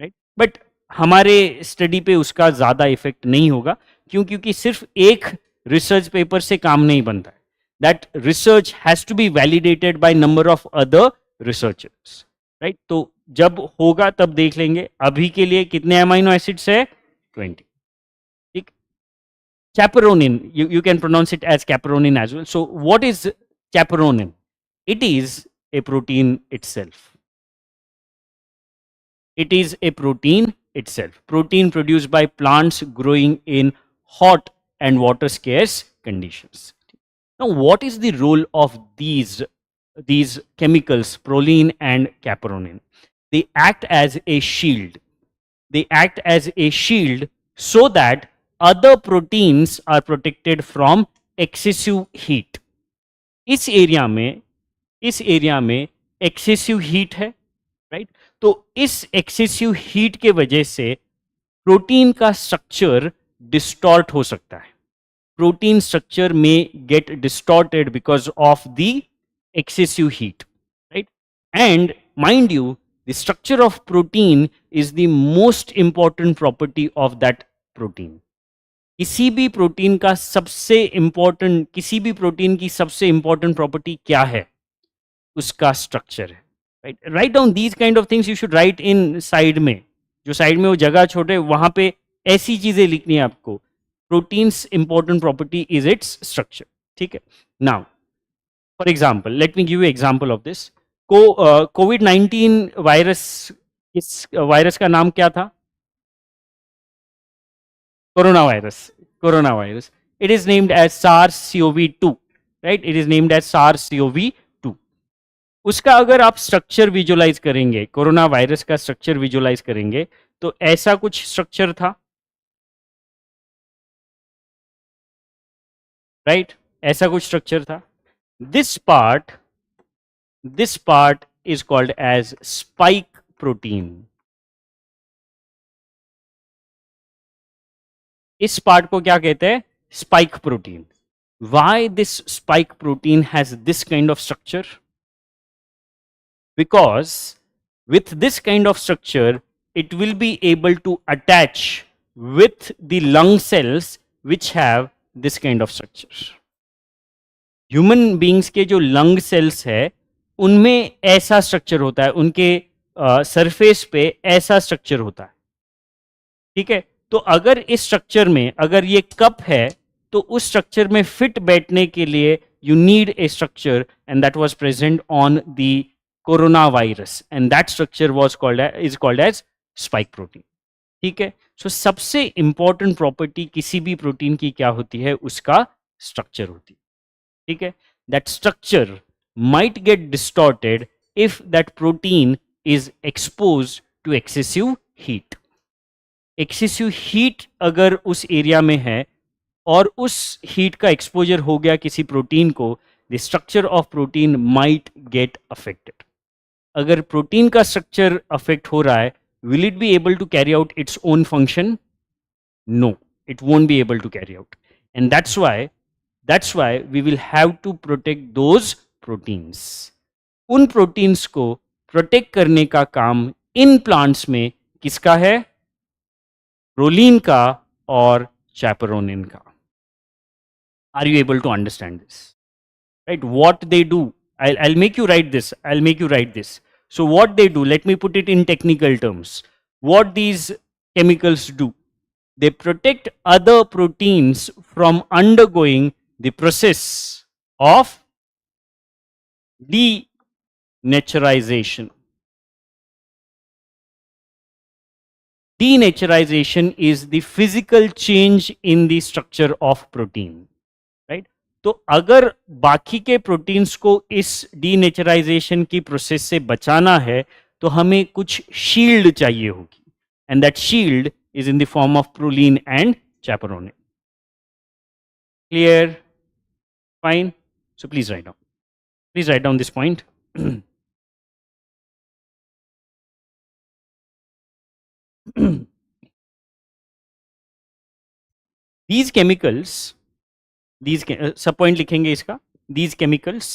right? But हमारे study पे उसका ज़्यादा effect नहीं होगा. क्यों? क्योंकि सिर्फ एक रिसर्च पेपर से काम नहीं बनता है. That research has to be validated by number of other researchers, right? तो जब होगा तब देख लेंगे. अभी के लिए कितने अमाइनो एसिड्स है? 20. ठीक. Chaperonin, you can pronounce it as caperonin as well. So what is chaperonin? It is a protein itself. It is a protein itself. Protein produced by plants growing in hot and water scarce conditions. Now, what is the role of these chemicals, proline and caperonin? They act as a shield. They act as a shield so that other proteins are protected from excessive heat. इस area में excessive heat है, right? तो इस excessive heat के वजह से protein का structure distort हो सकता है. प्रोटीन स्ट्रक्चर में get distorted because of the excessive heat, right? And mind you, the structure of protein is the most important property of that protein. किसी भी प्रोटीन की सबसे इंपॉर्टेंट प्रॉपर्टी क्या है? उसका स्ट्रक्चर है, right? Write down these kind of things. You should write in side में, जो साइड में वो जगह छोटे, वहां पे ऐसी चीजें लिखनी है आपको. Proteins important property is its structure. ठीक है. Now for example, let me give you example of this. Covid virus, इस वायरस का नाम क्या था? Corona virus. It is named as SARS-CoV-2, right? It is named as SARS-CoV-2. उसका अगर आप स्ट्रक्चर विजुलाइज करेंगे, कोरोना वायरस का स्ट्रक्चर विजुलाइज करेंगे, तो ऐसा कुछ स्ट्रक्चर था, राइट? ऐसा कुछ स्ट्रक्चर था. This part is called as spike protein. इस पार्ट को क्या कहते हैं? Spike protein. Why this spike protein has this kind of structure? Because with this kind of structure, it will be able to attach with the lung cells which have this kind of structure. Human beings के जो lung sales है उनमें ऐसा structure होता है, उनके surface पे ऐसा स्ट्रक्चर होता है, ठीक है। तो अगर इस स्ट्रक्चर में अगर ये कप है तो उस स्ट्रक्चर में फिट बैठने के लिए you need a structure, and that was present on the coronavirus, and that structure was called as spike protein, ठीक है। सो सबसे इंपॉर्टेंट प्रॉपर्टी किसी भी प्रोटीन की क्या होती है, उसका स्ट्रक्चर होती है, ठीक है। That structure might get distorted if that protein is exposed to excessive heat. Excessive heat अगर उस एरिया में है और उस हीट का एक्सपोजर हो गया किसी प्रोटीन को, the structure of protein might get affected. अगर प्रोटीन का स्ट्रक्चर अफेक्ट हो रहा है, will it be able to carry out its own function? No, it won't be able to carry out, and that's why we will have to protect those proteins. उन proteins को protect करने का काम इन plants में किसका है? Proline का और chaperonin का। Are you able to understand this? Right? What they do, I'll make you write this. So what they do, let me put it in technical terms. What these chemicals do, they protect other proteins from undergoing the process of denaturization. Denaturization is the physical change in the structure of protein, right? तो अगर बाकी के proteins को इस डीनेचराइजेशन की process से बचाना है तो हमें कुछ शील्ड चाहिए होगी, and that shield is in the form of proline and chaperonin. Clear? Fine. So please write down this point. These chemicals, सब पॉइंट लिखेंगे इसका, these chemicals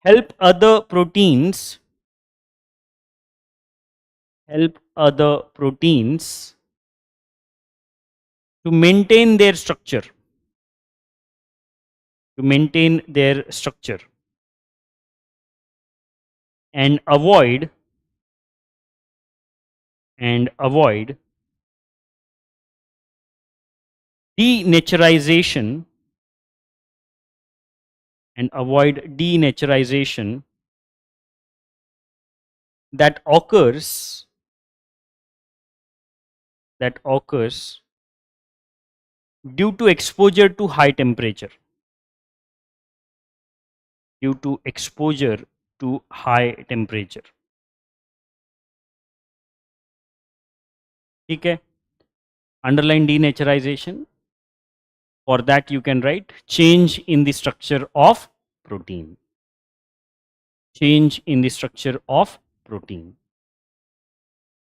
help other proteins to maintain their structure, and avoid denaturization that occurs due to exposure to high temperature. ठीक है, underline denaturization. For that you can write change in the structure of protein.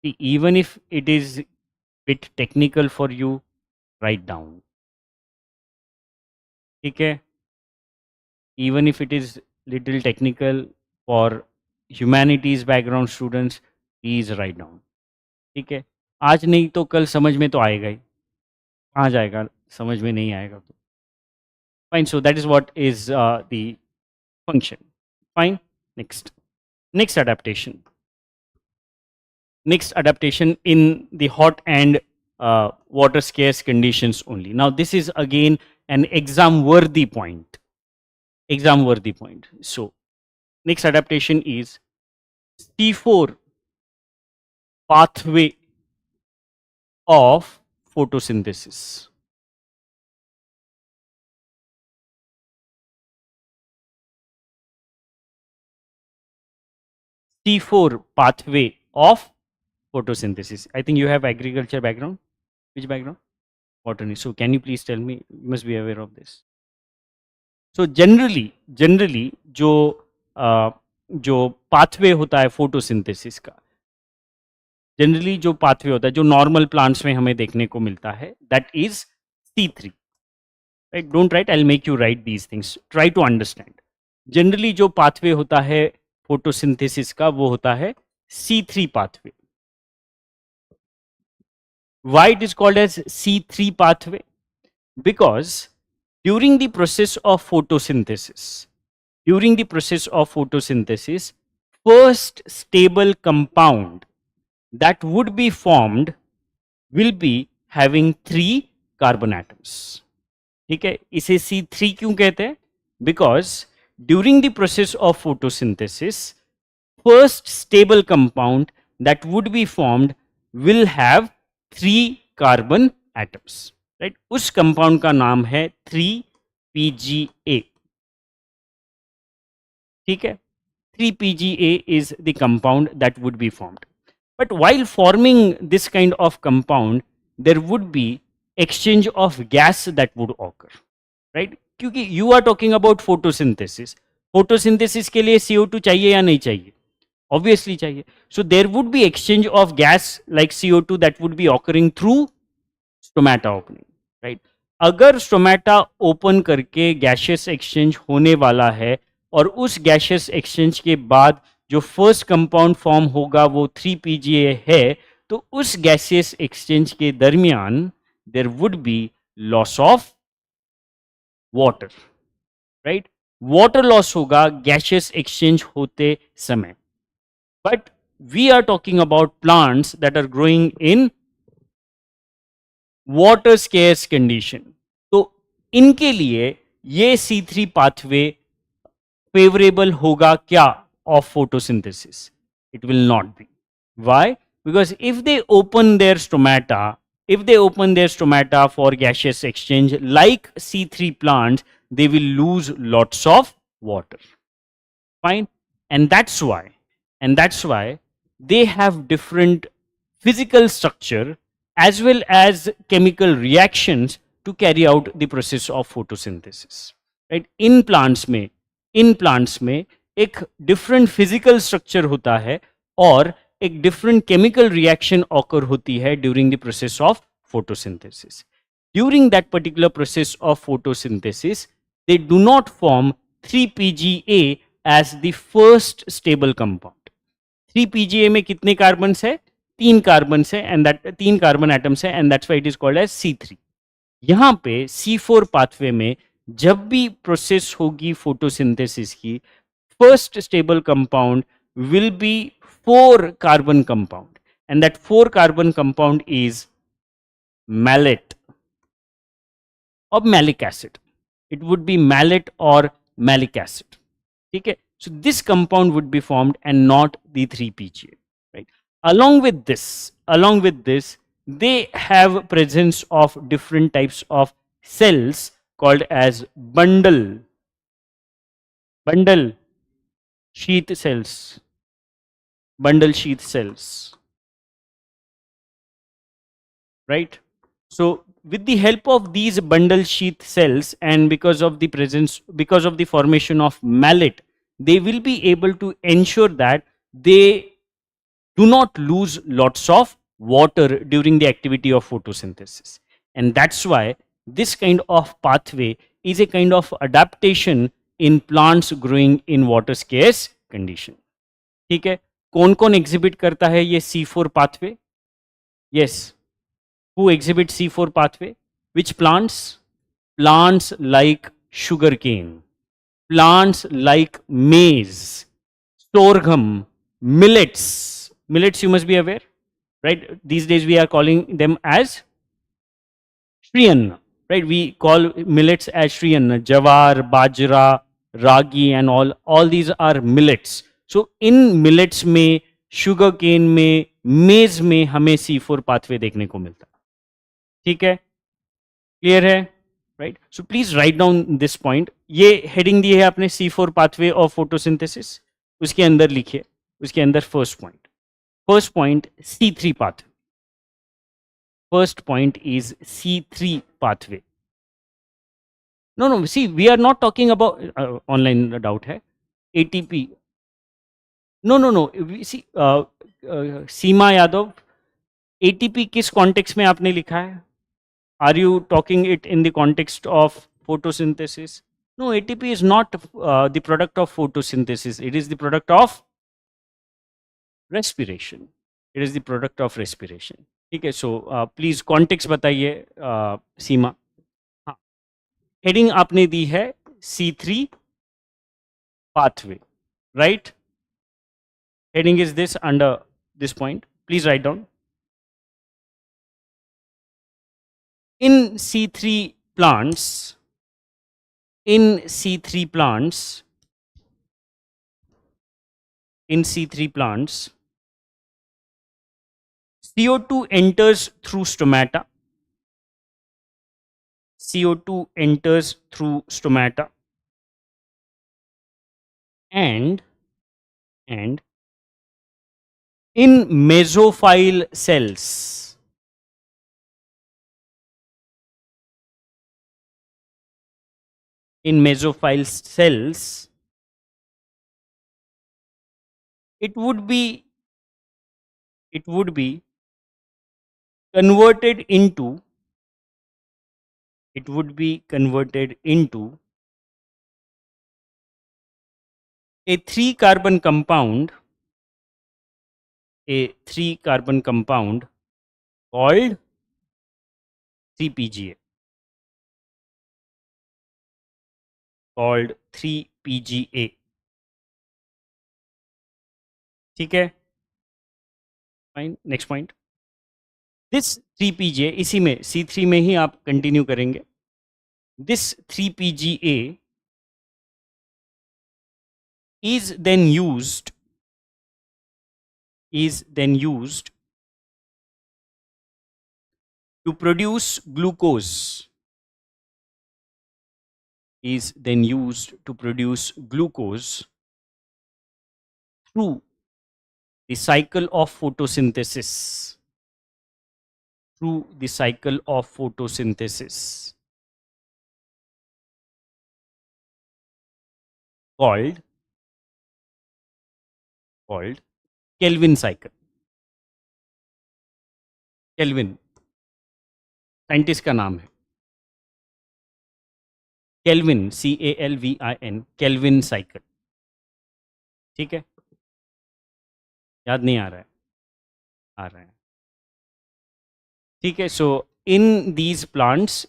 See, even if it is bit technical for you, write down. Okay? Even if it is little technical for humanities background students, please write down. ठीक है, आज नहीं तो कल समझ में तो आएगा ही, कहाँ जाएगा समझ में नहीं आएगा तो। Fine, so that is what is the function. Fine. Next adaptation in the hot and water scarce conditions only. Now this is again an exam worthy point. So next adaptation is C4 pathway of photosynthesis. C4 pathway of photosynthesis. I think you have agriculture background. Which background? Botany. So can you please tell me? You must be aware of this. So generally जो pathway होता है photosynthesis का, generally जो pathway होता है जो normal plants में हमें देखने को मिलता है, that is C3. Right, don't write, I will make you write these things, try to understand. Generally जो पाथवे होता है फोटोसिंथेसिस का वो होता है C3 pathway. Why it is called as C3 pathway? Because during the process of photosynthesis, first stable compound that would be formed will be having 3 carbon atoms. ठीक है, इसे C3 क्यों कहते हैं? Because during the process of photosynthesis, first stable compound that would be formed will have 3 carbon atoms. Right? उस compound का नाम है 3PGA. ठीक है, 3PGA is the compound that would be formed. But while forming this kind of compound, there would be exchange of gas that would occur. Right? क्योंकि you are talking about photosynthesis. Photosynthesis के लिए CO2 चाहिए या नहीं चाहिए? Obviously चाहिए. So there would be exchange of gas like CO2 that would be occurring through stomata opening. Right? अगर stomata open करके गैशियस एक्सचेंज होने वाला है और उस गैशियस एक्सचेंज के बाद जो फर्स्ट कंपाउंड फॉर्म होगा वो 3PGA है, तो उस गैसियस एक्सचेंज के दरमियान there would be loss of water. Right, water loss होगा गैशियस एक्सचेंज होते समय. But we are talking about plants that are growing in water scarce condition. तो इनके लिए ये C3 पाथवे फेवरेबल होगा क्या of photosynthesis? It will not be. Why? Because if they open their stomata for gaseous exchange like C3 plants, they will lose lots of water. Fine. And that's why they have different physical structure as well as chemical reactions to carry out the process of photosynthesis. Right? In plants में एक different physical structure होता है और एक different chemical reaction occur होती है during the process of photosynthesis. During that particular process of photosynthesis they do not form 3PGA as the first stable compound. 3PGA में कितने कार्बन्स है? 3 कार्बन्स है एंड दैट 3 कार्बन एटम्स है and that's why it is called as C3. यहाँ पे C4 pathway में जब भी प्रोसेस होगी फोटोसिंथेसिस की, first stable compound will be 4 carbon compound, and that 4 carbon compound is malate or malic acid. It would be malate or malic acid. Okay, so this compound would be formed and not the 3PGA. Right. Along with this, they have presence of different types of cells called as bundle sheath cells, bundle sheath cells. Right. So with the help of these bundle sheath cells and because of the formation of malate, they will be able to ensure that they do not lose lots of water during the activity of photosynthesis. And that's why this kind of pathway is a kind of adaptation in plants growing in water scarce condition. ठीक है, कौन कौन exhibit करता है ये C4 pathway? Yes, who exhibit C4 pathway? Which plants? Plants like sugarcane, plants like maize, sorghum, millets. Millets you must be aware, right? These days we are calling them as Shri Anna, right? We call millets as Shri Anna, jawar, bajra, ragi and all these are millets. So in millets में, sugar cane में, मेज में हमें C4 pathway देखने को मिलता है. ठीक है, क्लियर है? Right. So please write down this point. ये हेडिंग दी है आपने C4 पाथवे ऑफ फोटोसिंथेसिस, उसके अंदर लिखिए, उसके अंदर first point C3 pathway. First point is C3 pathway. No, see, we are not talking about online doubt hai. ATP. No. See, Seema Yadav, ATP किस context में आपने लिखा है? Are you talking it in the context of photosynthesis? No, ATP is not the product of photosynthesis. It is the product of respiration. It is the product of respiration. ठीक है, so please context बताइए सीमा। हाँ, heading आपने दी है C3 pathway, right? Heading is this under this point. Please write down. In C3 plants, in C3 plants, in C3 plants, CO2 enters through stomata. CO2 enters through stomata and in mesophile cells, in mesophile cells, it would be converted into, it would be converted into a 3-carbon compound, a 3-carbon compound called 3PGA, called 3PGA. ठीक है, fine, next point. This 3PGA, इसी में C3 में ही आप continue करेंगे। This 3PGA is then used to produce glucose, is then used to produce glucose through the cycle of photosynthesis, through the cycle of photosynthesis called Kelvin cycle. Kelvin scientist का नाम है, kelvin, CALVIN, Calvin cycle. ठीक है, याद नहीं आ रहा है? आ रहा है, ठीक है। So in these plants,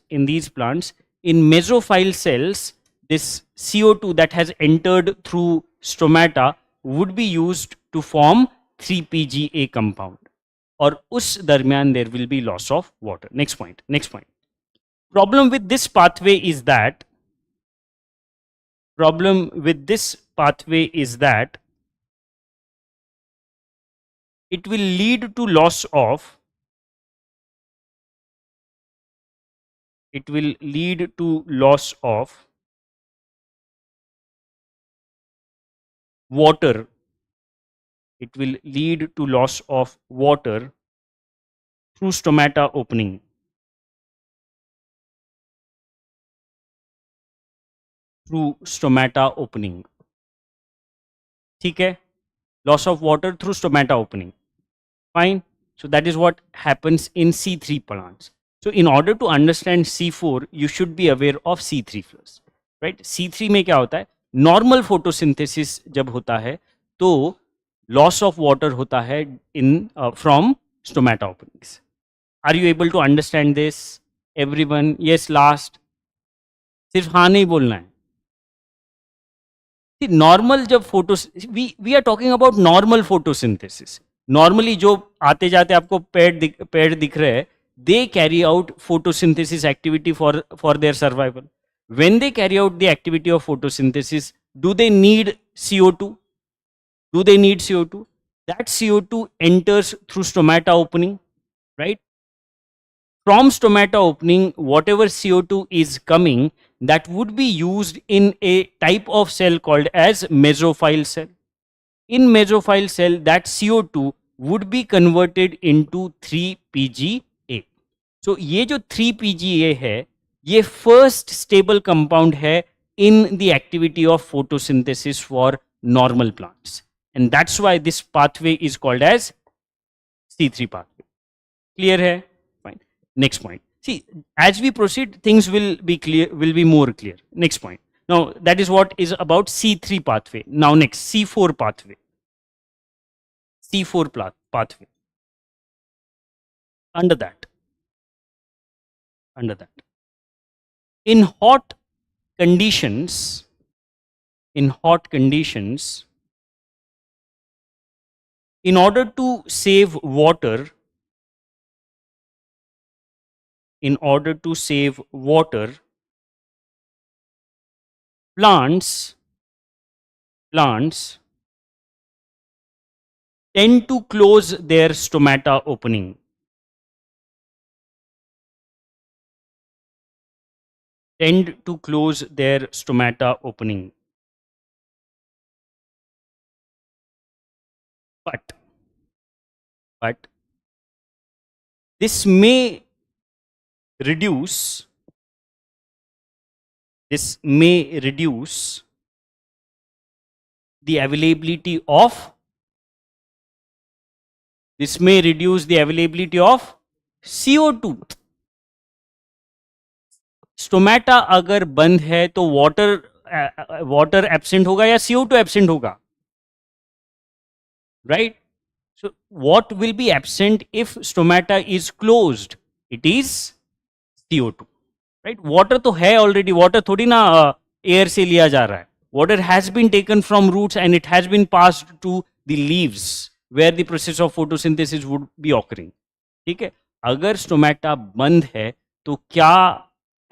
in mesophile cells, this CO2 that has entered through stomata would be used to form 3PGA compound, और उस दरमियान there will be loss of water. Next point. Problem with this pathway is that it will lead to loss of water. It will lead to loss of water through stomata opening. Through stomata opening. ठीक है, loss of water through stomata opening. Fine. So that is what happens in C3 plants. So in order to understand C4, you should be aware of C3 first, right? C3 में क्या होता है? Normal photosynthesis जब होता है तो loss of water होता है in from stomata openings. Are you able to understand this? Everyone? Yes, last. सिर्फ हाँ नहीं बोलना है। नॉर्मल जब photo, we are talking about normal photosynthesis. Normally जो आते जाते आपको पेड़ दिख रहे हैं, they carry out photosynthesis activity for their survival. When they carry out the activity of photosynthesis, do they need CO2? Do they need CO2? That CO2 enters through stomata opening, right? From stomata opening, whatever CO2 is coming, that would be used in a type of cell called as mesophile cell. In mesophile cell, that CO2 would be converted into 3PGA. So ये जो 3PGA है, ये first stable compound है in the activity of photosynthesis for normal plants, and that's why this pathway is called as C3 pathway. Clear है? Fine. Next point. See, as we proceed, things will be more clear. Next point. Now that is what is about C3 pathway. Now next, C4 pathway. C4 pathway. under that. In hot conditions, in order to save water, plants tend to close their stomata opening. But this may reduce the availability of CO2. Stomata अगर बंद है तो water absent होगा या CO2 absent होगा, right? So what will be absent if stomata is closed? It is CO2, right? Water तो है already, water थोड़ी ना air से लिया जा रहा है. Water has been taken from roots and it has been passed to the leaves where the process of photosynthesis would be occurring. ठीक है, अगर stomata बंद है तो क्या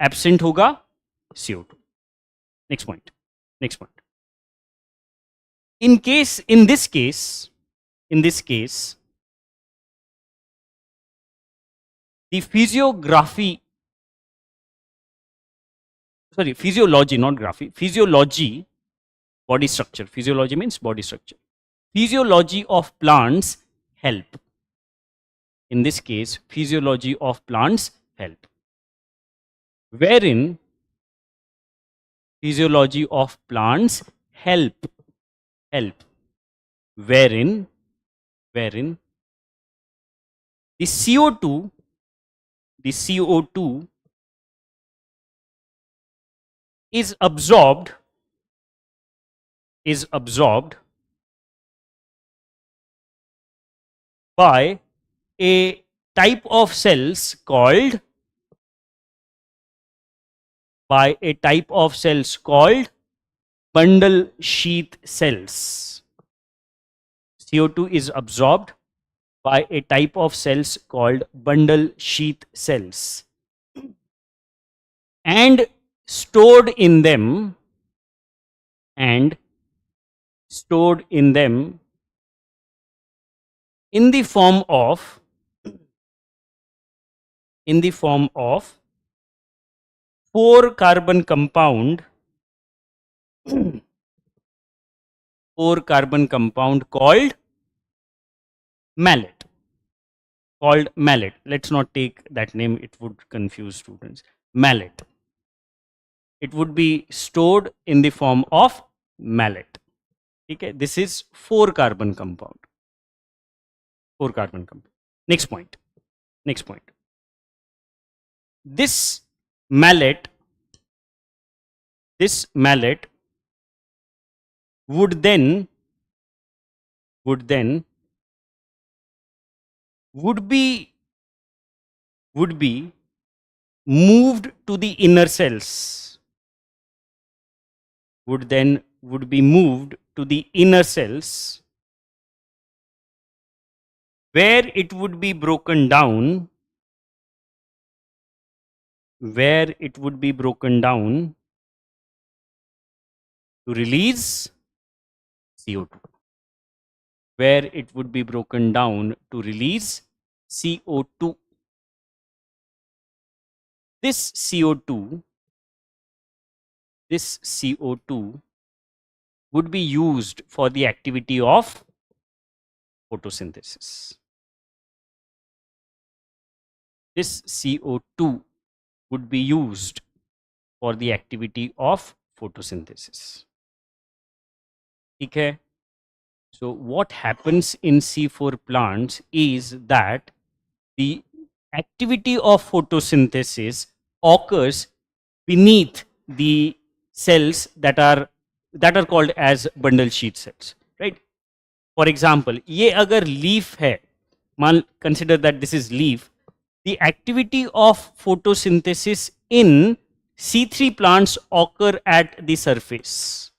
absent होगा? CO2. Next point. In this case, the physiology, not graphy, physiology, body structure. Physiology means body structure. Physiology of plants help. In this case, physiology of plants help. Wherein physiology of plants help. Wherein the CO2 is absorbed by a type of cells called bundle sheath cells. CO2 is absorbed by a type of cells called bundle sheath cells and stored in them in the form of 4-carbon compound called malate. Let's not take that name, it would confuse students. Malate. It would be stored in the form of malate. Okay, this is 4-carbon compound. Next point. This malate would then be moved to the inner cells. Would be moved to the inner cells, where it would be broken down to release CO2. This CO2 would be used for the activity of photosynthesis. Okay. So what happens in C4 plants is that the activity of photosynthesis occurs beneath the cells that are called as bundle sheath cells, right? For example, ये अगर leaf है, consider that this is leaf, the activity of photosynthesis in C3 plants occur at the surface.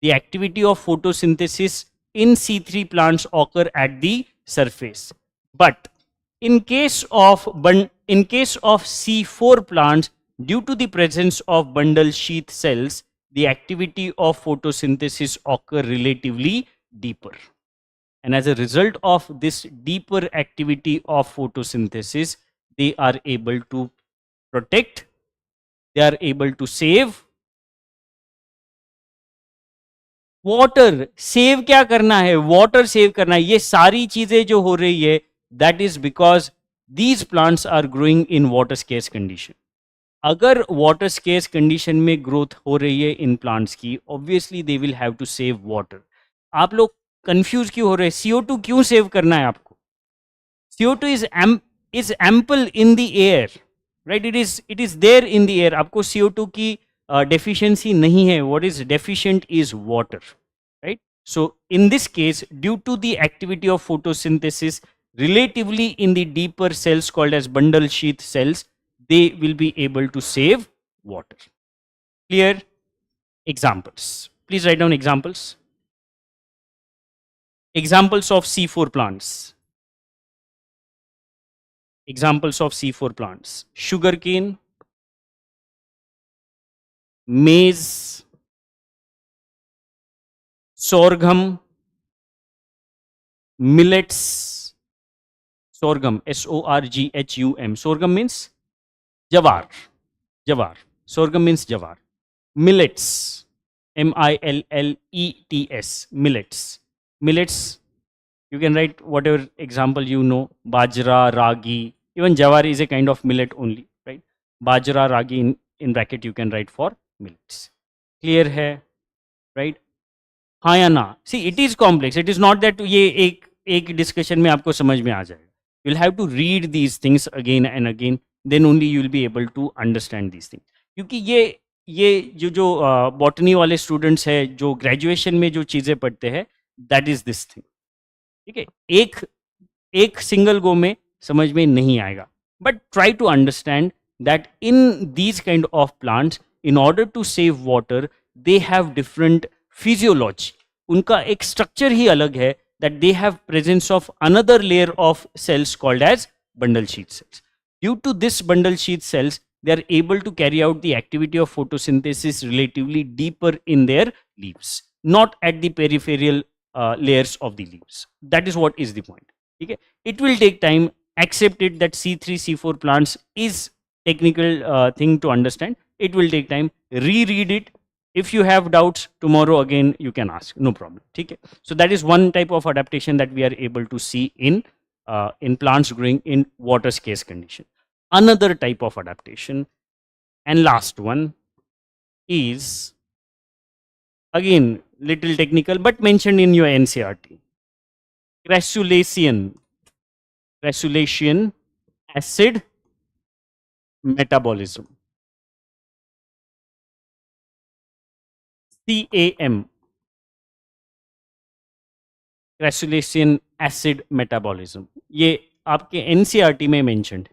The activity of photosynthesis in C3 plants occur at the surface. But in case of C4 plants, due to the presence of bundle sheath cells, the activity of photosynthesis occur relatively deeper. And as a result of this deeper activity of photosynthesis, they are able to protect, they are able to save water. Save क्या करना है, water save करना है. ये सारी चीजें जो हो रही है, that is because these plants are growing in water scarce condition. अगर वाटर स्केर्स कंडीशन में ग्रोथ हो रही है इन प्लांट्स की, obviously they will have to save water. आप लोग कंफ्यूज क्यों हो रहे हैं? CO2 क्यों सेव करना है आपको? CO2 is ample in the air, right? It is there in the air. आपको CO2 की deficiency नहीं है. What is deficient is water, right? So in this case, due to the activity of photosynthesis relatively in the deeper cells called as bundle sheath cells, they will be able to save water. Clear? Examples. Please write down examples. Examples of C4 plants. Examples of C4 plants: sugarcane, maize, sorghum, millets. Sorghum, SORGHUM. Sorghum means jawar. Jawar. Sorghum means jawar. Millets, MILLETS. Millets. Millets, you can write whatever example you know. Bajra, ragi. Even jawar is a kind of millet only, right? Bajra, ragi, in bracket you can write for millets. Clear hai, right? हाँ या ना? See, it is complex. It is not that ये एक discussion में आपको समझ में आ जाएगा. You'll have to read these things again and again. Then only you will be able to understand these things. क्योंकि ये जो बॉटनी वाले स्टूडेंट्स है, जो ग्रेजुएशन में जो चीज़ें पढ़ते हैं, दैट इज दिस थिंग. ठीक है, एक सिंगल गो में समझ में नहीं आएगा. But try to understand that in these kind of plants, in order to save water, they have different physiology. उनका एक स्ट्रक्चर ही अलग है, that they have presence of another layer of cells called as bundle sheath cells. Due to this bundle sheath cells, they are able to carry out the activity of photosynthesis relatively deeper in their leaves, not at the peripheral layers of the leaves. That is what is the point. Okay? It will take time. Accept it that C3, C4 plants is technical thing to understand. It will take time. Reread it. If you have doubts, tomorrow again you can ask, no problem. Okay? So that is one type of adaptation that we are able to see in plants growing in water scarce condition. Another type of adaptation, and last one, is again little technical but mentioned in your NCERT. Crassulacean acid metabolism. CAM, Crassulacean acid metabolism. ये आपके NCERT में mentioned.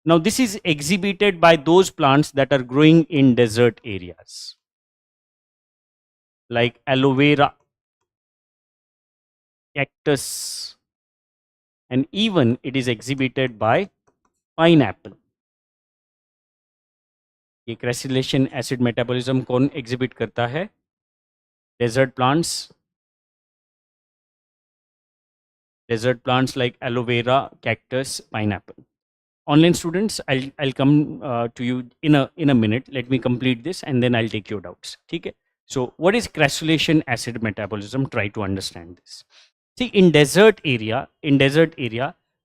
Now this is exhibited by those plants that are growing in desert areas, like aloe vera, cactus, and even it is exhibited by pineapple. ये Crassulacean acid metabolism कौन exhibit करता है? Desert plants like aloe vera, cactus, pineapple. Online students, I'll come to you in a minute. Let me complete this and then I'll take your doubts. Okay? So what is Crassulacean acid metabolism? Try to understand this. See, in desert area,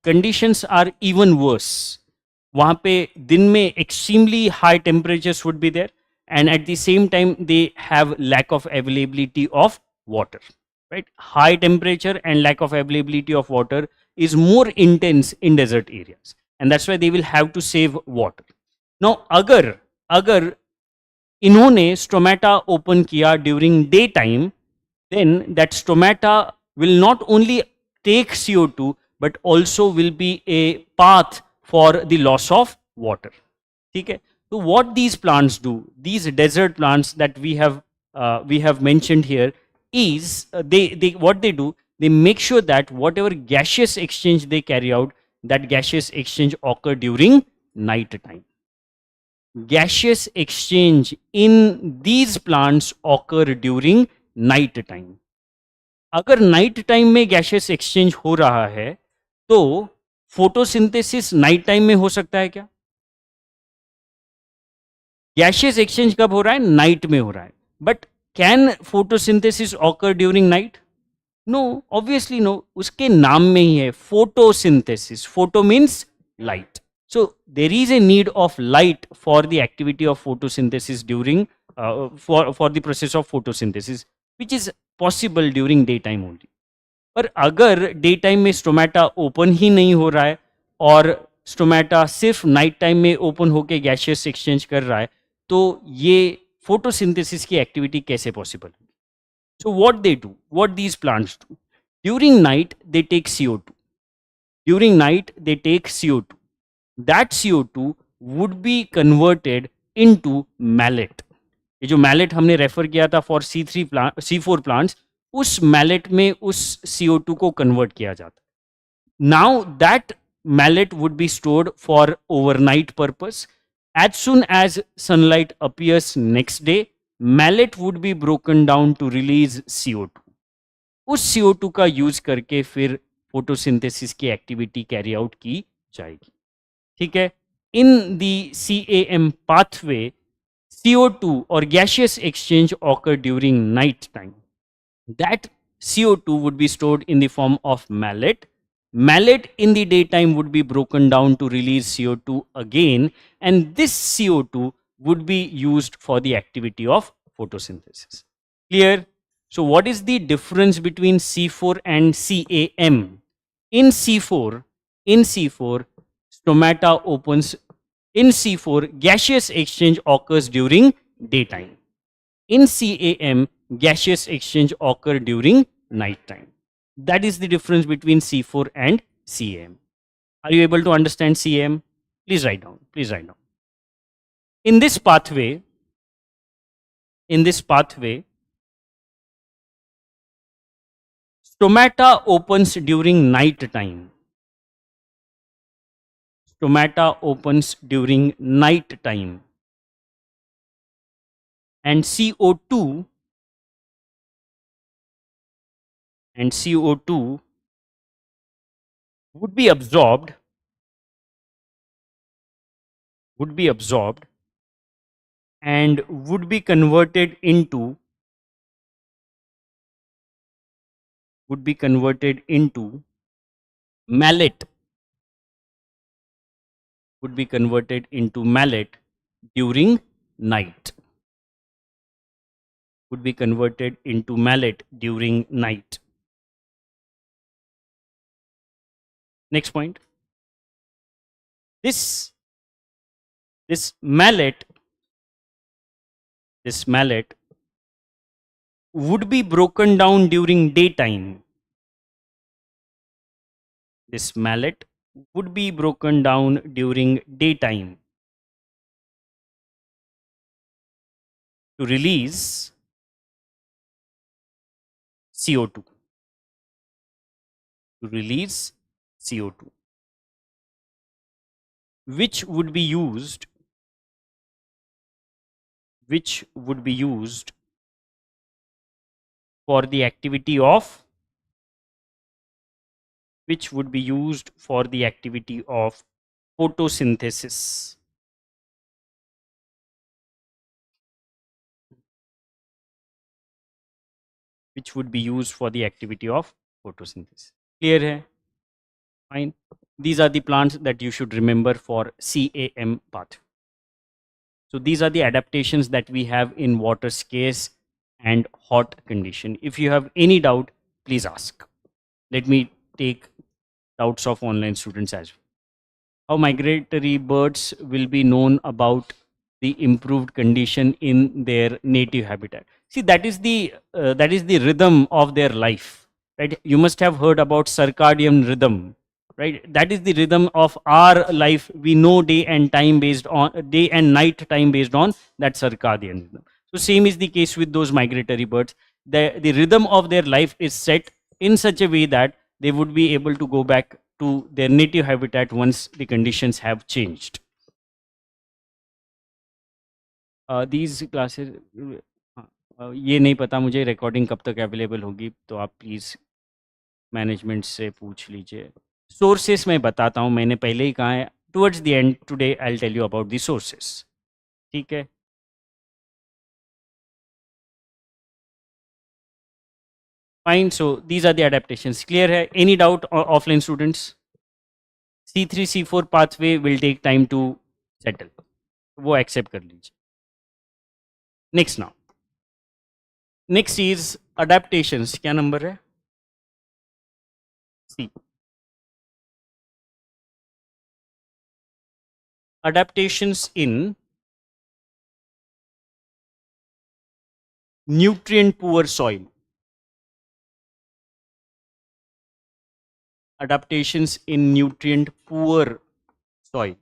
conditions are even worse. वहाँ पे दिन में extremely high temperatures would be there, and at the same time they have lack of availability of water. Right? High temperature and lack of availability of water is more intense in desert areas, and that's why they will have to save water. Now, अगर इन्होंने stomata open किया during daytime, then that stomata will not only take CO2 but also will be a path for the loss of water. Okay? So what these plants do, these desert plants that we have mentioned here, is they what they do, they make sure that whatever gaseous exchange they carry out, that gaseous exchange occur during night time. Gaseous exchange in these plants occur during night time. अगर night time में gaseous exchange हो रहा है तो photosynthesis night time में हो सकता है क्या? गैशियस एक्सचेंज कब हो रहा है? नाइट में हो रहा है. But can photosynthesis occur during night? No, obviously no. उसके नाम में ही है photosynthesis. Photo means light. So there is a need of light for the activity of photosynthesis during for the process of photosynthesis, which is possible during daytime only. पर अगर day time में stomata open ही नहीं हो रहा है और stomata सिर्फ night time में ओपन होकर गैशियस एक्सचेंज कर रहा है, तो ये फोटोसिंथेसिस की एक्टिविटी कैसे पॉसिबल है? So what they do, what these plants do, during night they take CO2. During night they take CO2. That CO2 would be converted into mallet. ये जो mallet हमने रेफर किया था फॉर C4 प्लांट्स, उस mallet में उस CO2 को convert किया जाता है. Now that mallet would be stored for overnight purpose. As soon as sunlight appears next day, mallet would be broken down to release CO2. उस CO2 का use करके फिर फोटोसिंथेसिस की एक्टिविटी कैरी आउट की जाएगी. ठीक है. इन दी CAM pathway, CO2 or gaseous exchange occur during night time. That CO2 would be stored in the form of mallet. Mallet in the daytime would be broken down to release CO2 again, and this CO2 would be used for the activity of photosynthesis. Clear? So what is the difference between C4 and CAM? In C4, stomata opens. In C4, gaseous exchange occurs during daytime. In CAM, gaseous exchange occur during night time. That is the difference between C4 and CAM. Are you able to understand CAM? Please write down. Please write down. In this pathway, stomata opens during night time. Stomata opens during night time, and CO2 would be absorbed and would be converted into mallet. Would be converted into mallet during night. Would be converted into mallet during night. Next point. This mallet would be broken down during daytime. This mallet would be broken down during daytime to release CO2. Which would be used for the activity of photosynthesis. Which would be used for the activity of photosynthesis. Clear hai? Fine. These are the plants that you should remember for CAM path. So these are the adaptations that we have in water scarce and hot condition. If you have any doubt, please ask. Let me take doubts of online students as well. How migratory birds will be known about the improved condition in their native habitat? See, that is the rhythm of their life, right? You must have heard about circadian rhythm. right? That is the rhythm of our life. We know day and time based on day and night time based on that circadian rhythm. So same is the case with those migratory birds. The rhythm of their life is set in such a way that they would be able to go back to their native habitat once the conditions have changed. These classes, ये नहीं पता मुझे recording कब तक available होगी, तो आप please management से पूछ लीजिए. सोर्सेस मैं बताता हूँ, मैंने पहले ही कहा है. Towards the end today I will tell you about the sources. ठीक है. Fine. So these are the adaptations. Clear है? Any doubt offline students? C3 C4 pathway will take time to settle, वो एक्सेप्ट कर लीजिए. Next now, next is adaptations. क्या number है? C. Adaptations in nutrient poor soil. Adaptations in nutrient poor soil.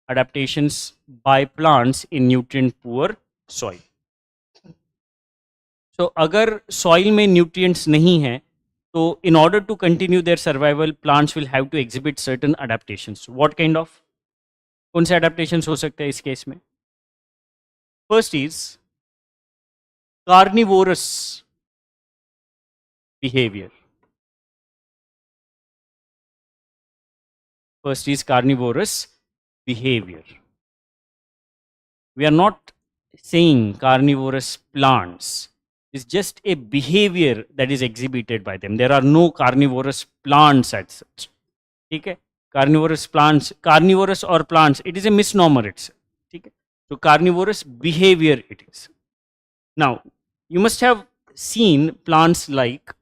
Adaptations by plants in nutrient poor soil. So अगर soil में nutrients नहीं है, तो in order to continue their survival, plants will have to exhibit certain adaptations. What kind of? कौन से adaptations हो सकते हैं इस केस में? First is carnivorous behavior. First is carnivorous behavior. We are not saying carnivorous plants. It's just a behavior that is exhibited by them. There are no carnivorous plants as such. ठीक है? Carnivorous plants, carnivorous or plants, it is a misnomer itself. ठीक है? So carnivorous behavior it is. Now, you must have seen plants like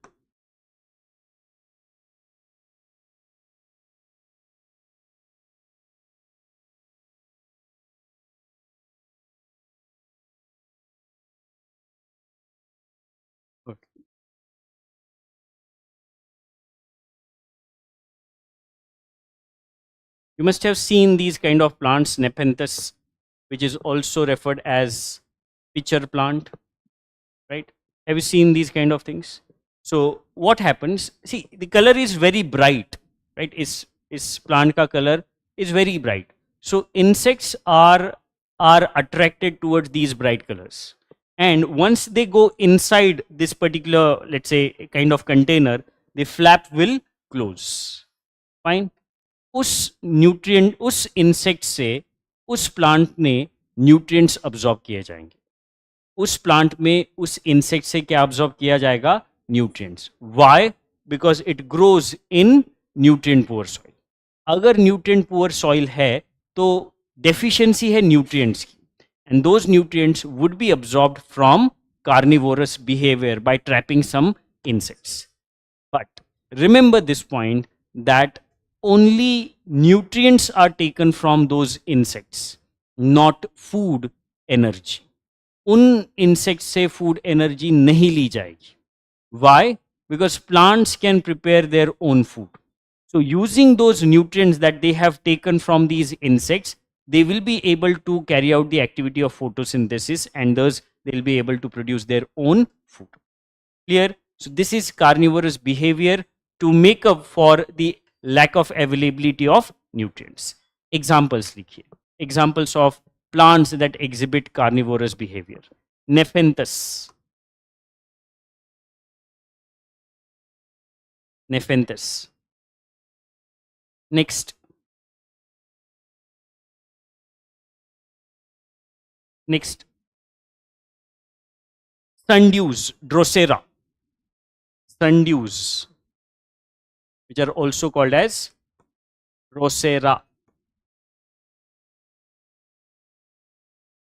you must have seen these kind of plants, Nepenthes, which is also referred as pitcher plant, right? Have you seen these kind of things? So what happens? See, the color is very bright, right? Is plant ka color is very bright. So insects are attracted towards these bright colors. And once they go inside this particular, let's say, kind of container, the flap will close. Fine. उस nutrient, उस insect से उस plant ने nutrients absorb किए जाएंगे. उस plant में उस इंसेक्ट से क्या अब्जॉर्ब किया जाएगा? Nutrients. Why? Because it grows in nutrient poor soil. अगर न्यूट्रिएंट पुअर सॉइल है तो डेफिशिएंसी है न्यूट्रिएंट्स की, and those nutrients would be absorbed from carnivorous behaviour by trapping some insects. But remember this point, that only nutrients are taken from those insects, not food energy. उन insects से food energy नहीं ली जाएगी. Why? Because plants can prepare their own food. So using those nutrients that they have taken from these insects, they will be able to carry out the activity of photosynthesis, and thus they will be able to produce their own food. Clear? So this is carnivorous behavior to make up for the lack of availability of nutrients. Examples likhiye. Examples of plants that exhibit carnivorous behavior. Nepenthes. Nepenthes. Next. Next. Sundews, Drosera. Sundews, which are also called as Drosera.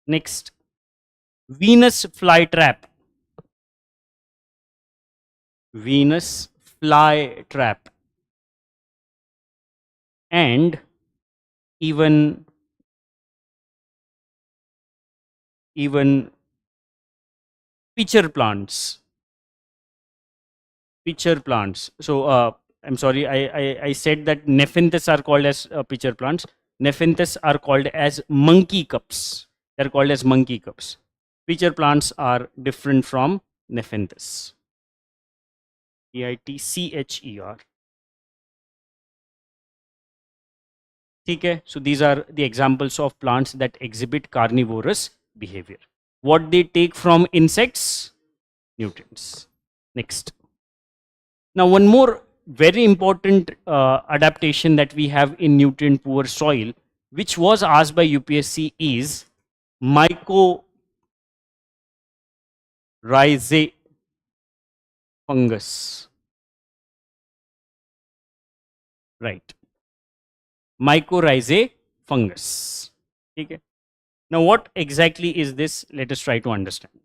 Next, Venus flytrap. Venus flytrap. And even pitcher plants. pitcher plants. So I'm sorry, I said that Nepenthes are called as pitcher plants. Nepenthes are called as monkey cups. They're called as monkey cups. Pitcher plants are different from Nepenthes. Pitcher. Okay, so these are the examples of plants that exhibit carnivorous behavior. What they take from insects? Nutrients. Next. Now, one more very important adaptation that we have in nutrient poor soil, which was asked by UPSC, is mycorrhizae fungus. Right. Mycorrhizae fungus. Okay. Now, what exactly is this? Let us try to understand.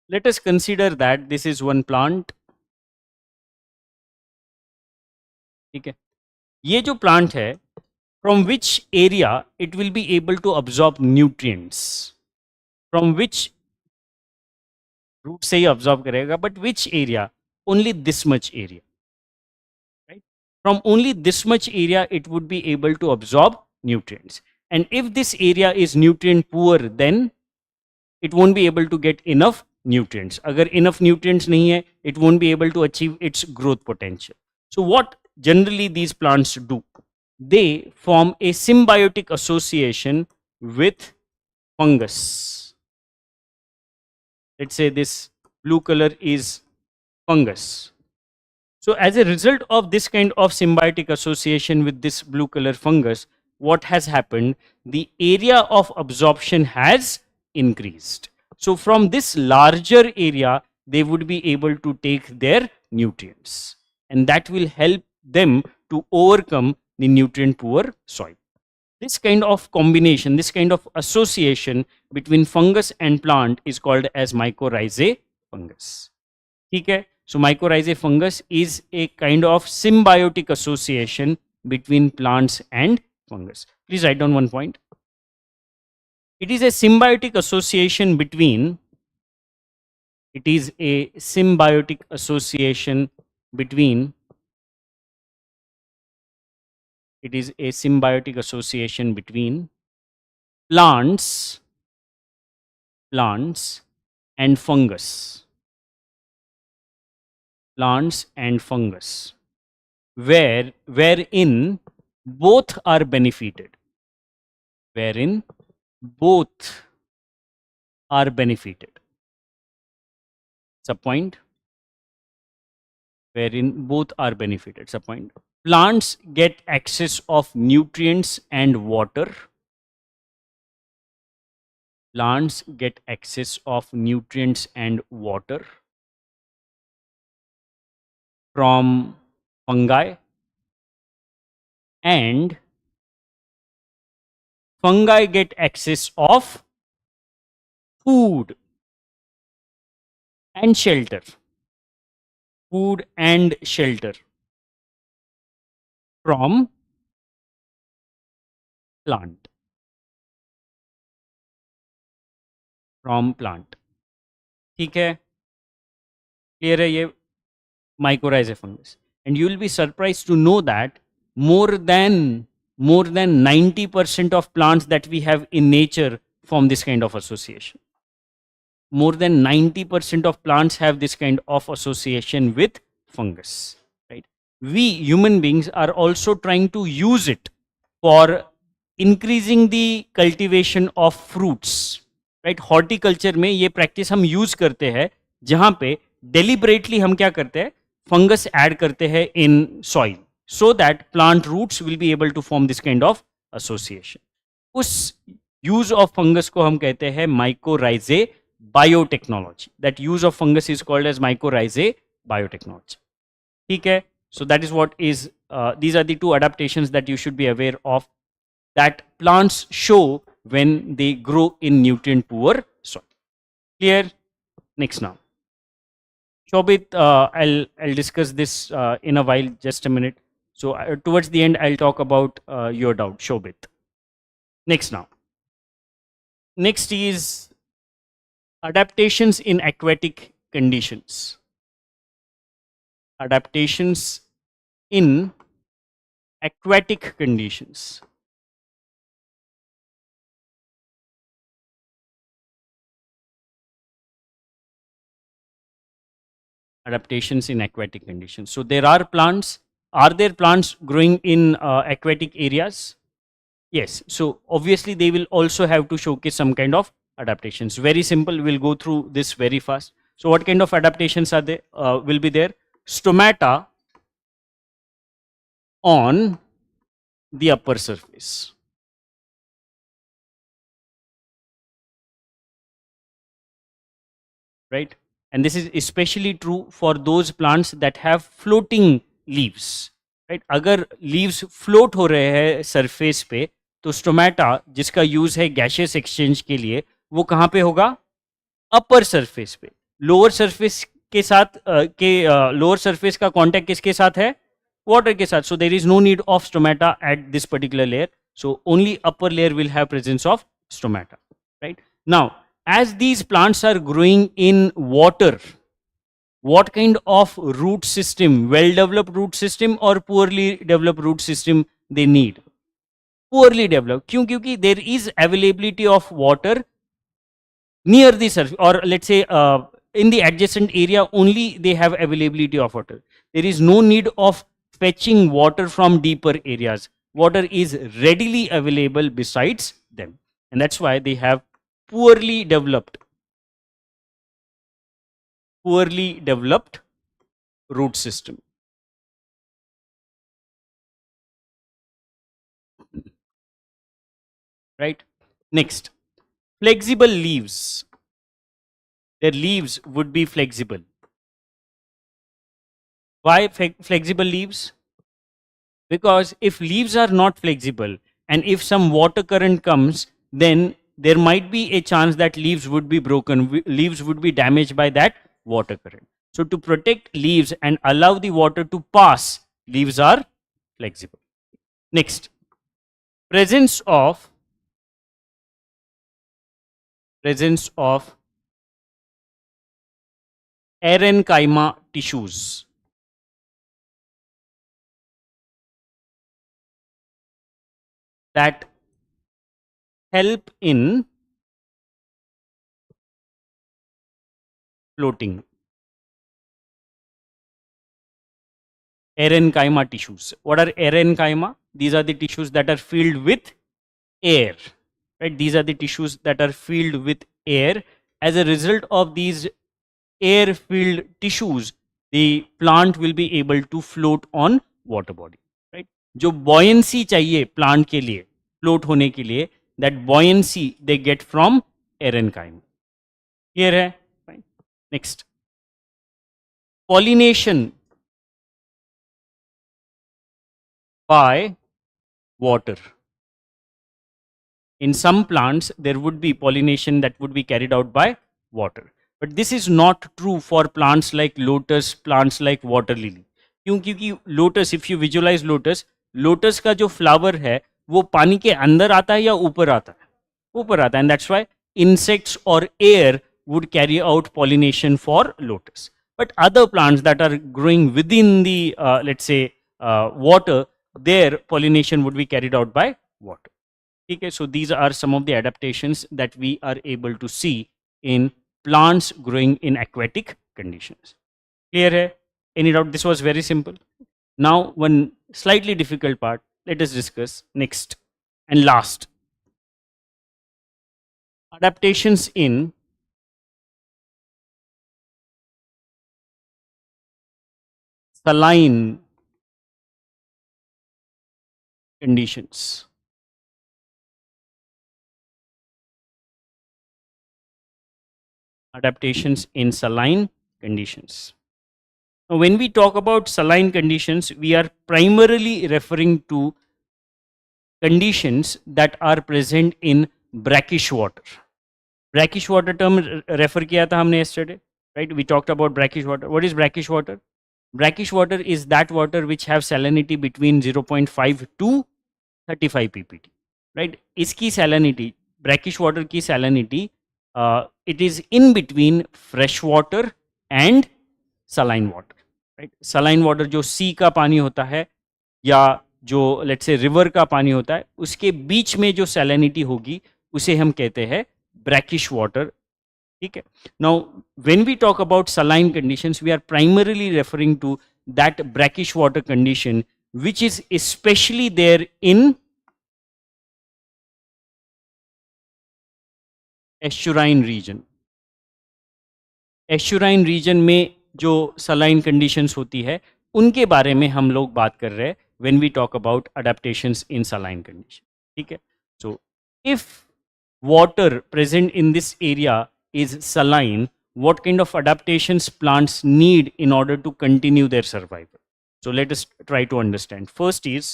Let us consider that this is one plant. ठीक है, ये जो plant है, from which area it will be able to absorb nutrients? From which root से ही absorb करेगा, but which area? Only this much area, right? From only this much area it would be able to absorb nutrients. And if this area is nutrient poor, then it won't be able to get enough nutrients. Agar enough nutrients nahi hai, it won't be able to achieve its growth potential. So what generally these plants do? They form a symbiotic association with fungus. Let's say this blue color is fungus. So as a result of this kind of symbiotic association with this blue color fungus, what has happened? The area of absorption has increased. So from this larger area, they would be able to take their nutrients, and that will help them to overcome the nutrient poor soil. This kind of combination, this kind of association between fungus and plant is called as mycorrhizae fungus. Okay? So mycorrhizae fungus is a kind of symbiotic association between plants and fungus. Please write down one point. It is a symbiotic association between between plants and fungus. Wherein both are benefited. It's a point. Wherein both are benefited. It's a point. Plants get access of nutrients and water. Plants get access of nutrients and water from fungi, and fungi get access of food and shelter. Food and shelter from plant. ठीक है, clear है ये mycorrhizae fungus. And you will be surprised to know that more than 90% of plants that we have in nature form this kind of association. More than 90% of plants have this kind of association with fungus, right? We human beings are also trying to use it for increasing the cultivation of fruits, right? Horticulture में ये practice हम use करते हैं, जहाँ पे deliberately हम क्या करते हैं, fungus add करते हैं in soil, so that plant roots will be able to form this kind of association. उस use of fungus को हम कहते हैं mycorrhizae biotechnology. That use of fungus is called as mycorrhizae biotechnology. ठीक है? So that is what is, these are the two adaptations that you should be aware of, that plants show when they grow in nutrient poor soil. Clear? Next now. Shobit, I'll discuss this in a while, just a minute. So towards the end, I'll talk about your doubt, Shobit. Next now. Next is adaptations in aquatic conditions. adaptations in aquatic conditions. Adaptations in aquatic conditions. So there are plants. Are there plants growing in aquatic areas? Yes. So obviously they will also have to showcase some kind of adaptations. Very simple. We'll go through this very fast. So what kind of adaptations are there? Will be there? Stomata on the upper surface. Right? And this is especially true for those plants that have floating leaves. Right? अगर leaves float हो रहे हैं surface पे, तो stomata जिसका use है gaseous exchange के लिए, वो कहाँ पे होगा? अपर सरफेस पे. लोअर सरफेस के साथ लोअर सरफेस का कांटेक्ट किसके साथ है? वाटर के साथ. So there is no need of stomata at this particular layer. So only upper layer will have presence of stomata. Right now, as these plants are growing in water, what kind of root system, well developed root system or poorly developed root system they need? Poorly developed. क्यों? क्योंकि there is availability of water near the surface, or let's say in the adjacent area only they have availability of water. There is no need of fetching water from deeper areas. Water is readily available besides them, and that's why they have poorly developed root system. Right? Next, flexible leaves. Their leaves would be flexible. Why flexible leaves? Because if leaves are not flexible and if some water current comes, then there might be a chance that leaves would be broken, leaves would be damaged by that water current. So to protect leaves and allow the water to pass, leaves are flexible. Next, presence of parenchyma tissues. That help in floating. Parenchyma tissues. What are parenchyma? These are the tissues that are filled with air. Right? These are the tissues that are filled with air. As a result of these air filled tissues, the plant will be able to float on water body. Right? जो buoyancy चाहिए plant के लिए, float होने के लिए, that buoyancy they get from parenchyma. Clear है? Fine. Next, pollination by water. In some plants, there would be pollination that would be carried out by water. But this is not true for plants like lotus, plants like water lily. क्यों? क्योंकि lotus, if you visualize lotus, lotus का जो flower है, वो पानी के अंदर आता है या ऊपर आता है? ऊपर आता है. And that's why insects or air would carry out pollination for lotus. But other plants that are growing within the, let's say, water, their pollination would be carried out by water. Okay, so these are some of the adaptations that we are able to see in plants growing in aquatic conditions. Clear hai? Any doubt? This was very simple. Now, one slightly difficult part, let us discuss next and last. Adaptations in saline conditions. Adaptations in saline conditions. Now, when we talk about saline conditions, we are primarily referring to conditions that are present in brackish water. Brackish water term refer किया था हमने yesterday, right? We talked about brackish water. What is brackish water? Brackish water is that water which have salinity between 0.5 to 35 ppt, right? इसकी salinity, brackish water की salinity, it is in between fresh water and saline water, right. Saline water जो सी का पानी होता है या जो let's say river का पानी होता है, उसके बीच में जो सैलिनिटी होगी उसे हम कहते हैं ब्रैकिश वाटर. ठीक है. Now when we talk about saline conditions, we are primarily referring to that brackish water condition which is especially there in estuarine region. Estuarine region में जो सलाइन कंडीशंस होती है उनके बारे में हम लोग बात कर रहे हैं when we talk about adaptations in saline condition. ठीक है. So if water present in this area is saline, what kind of adaptations plants need in order to continue their survival? So let us try to understand. First is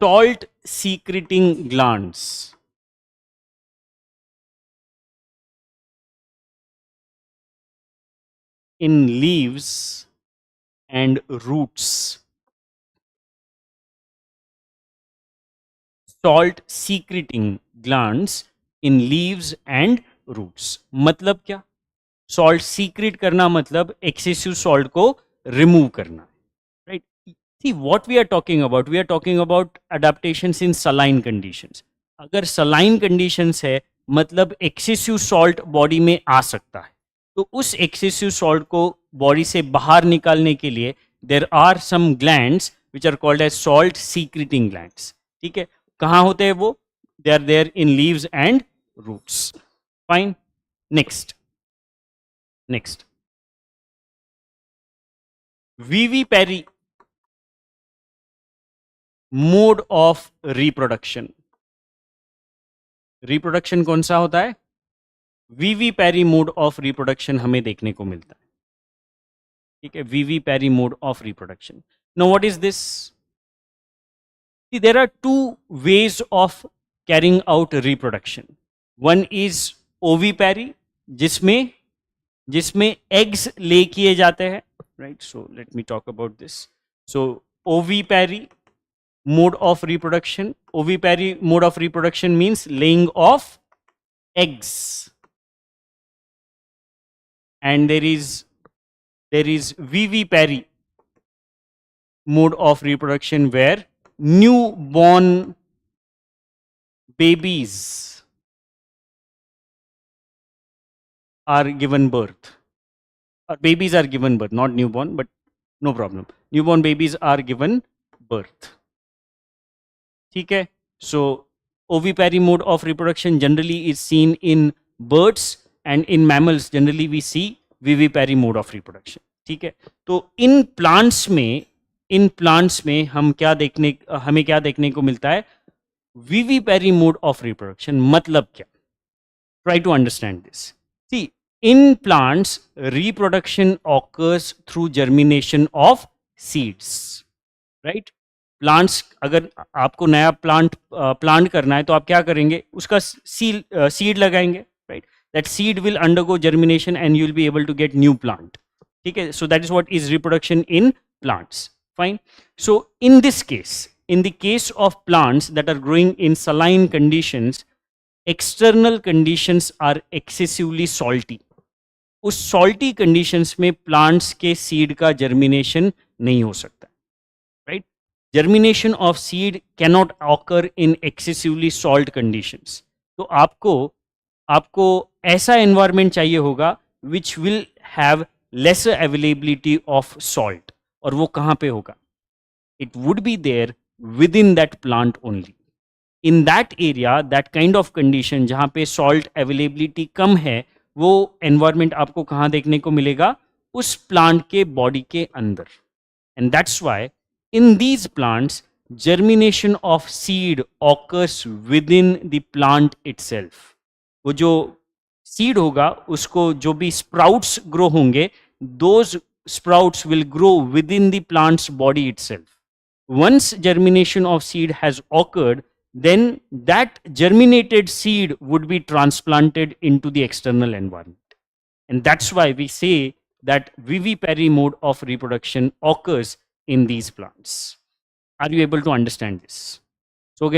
salt secreting glands. In leaves and roots. Salt secreting glands in leaves and roots. मतलब क्या? Salt secrete करना मतलब excessive salt को remove करना. Right. See what we are talking about, we are talking about adaptations in saline conditions. अगर saline conditions है मतलब excessive salt body में आ सकता है. तो उस एक्सेसिव सॉल्ट को बॉडी से बाहर निकालने के लिए there are some glands which are called as salt secreting glands. ठीक है. कहाँ होते हैं वो? They are there in leaves and roots. Fine. Next vivipary mode of reproduction. Reproduction कौन सा होता है? विविपेरी मोड ऑफ रिप्रोडक्शन हमें देखने को मिलता है. ठीक है. Vivipary mode of reproduction. Now what is this? There are two ways of carrying out reproduction. One is ovipary, जिसमें eggs lay किए जाते हैं. Right. So let me talk about this. So ovipary mode of reproduction. Ovipary mode of reproduction means laying of eggs. And there is vivipary mode of reproduction where newborn babies are given birth, or babies are given birth, not newborn, but no problem, newborn babies are given birth. ठीक है. So ovipary mode of reproduction generally is seen in birds, and in mammals generally we see vivipary mode of reproduction. ठीक है. तो इन plants में हमें क्या देखने को मिलता है? Vivipary mode of reproduction. मतलब क्या? Try to understand this. See, in plants reproduction occurs through germination of seeds. Right. Plants, अगर आपको नया प्लांट करना है तो आप क्या करेंगे? उसका सीड लगाएंगे. Right. That seed will undergo germination and you will be able to get new plant. ठीक है. So that is what is reproduction in plants. Fine. So in this case, in the case of plants that are growing in saline conditions, external conditions are excessively salty. उस salty conditions में plants के seed का germination नहीं हो सकता. Right? Germination of seed cannot occur in excessively salt conditions. तो आपको ऐसा environment चाहिए होगा which will have lesser availability of salt. और वो कहाँ पे होगा? It would be there within that plant only. In that area, that kind of condition जहाँ पे salt availability कम है, वो environment आपको कहाँ देखने को मिलेगा? उस plant के body के अंदर. And that's why in these plants, germination of seed occurs within the plant itself. वो जो seed होगा, उसको जो भी sprouts grow होंगे, those sprouts will grow within the plant's body itself. Once germination of seed has occurred, then that germinated seed would be transplanted into the external environment. And that's why we say that vivipary mode of reproduction occurs in these plants. Are you able to understand this? So,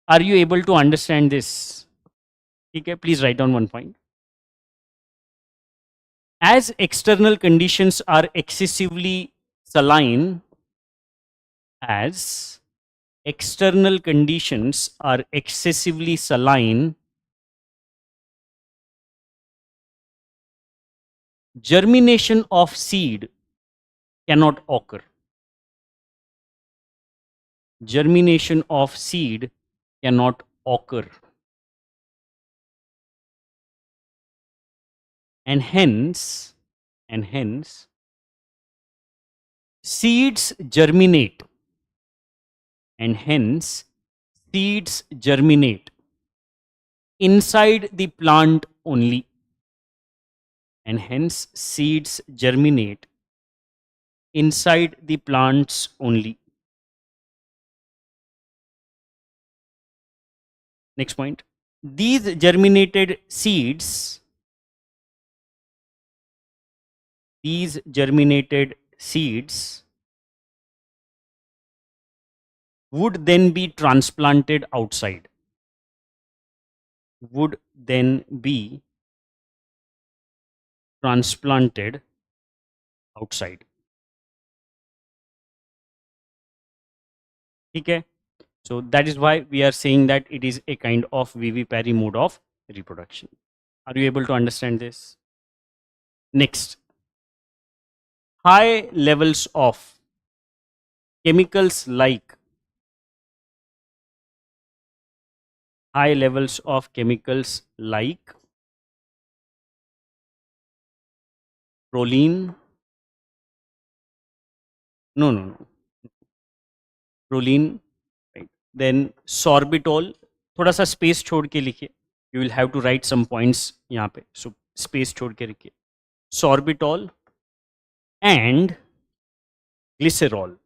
Are you able to understand this? ठीक है, please write down one point. As external conditions are excessively saline, as external conditions are excessively saline, germination of seed cannot occur. Germination of seed cannot occur. And hence, seeds germinate. And hence, seeds germinate inside the plant only. And hence, seeds germinate inside the plants only. Next point. These germinated seeds would then be transplanted outside. Would then be transplanted outside. Okay. So that is why we are saying that it is a kind of vivipary mode of reproduction. Are you able to understand this? Next, high levels of chemicals like proline. No. Proline, right? Then sorbitol. थोड़ा सा space छोड़ के लिखिए. You will have to write some points यहाँ पे. So space छोड़ के लिखिए. Sorbitol and glycerol.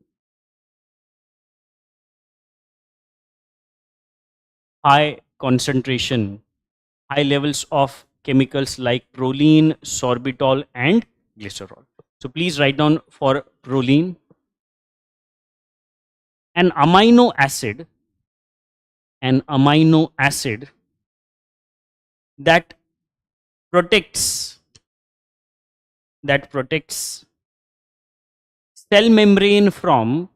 High concentration, high levels of chemicals like proline, sorbitol and glycerol. So please write down for proline. An amino acid that protects cell membrane from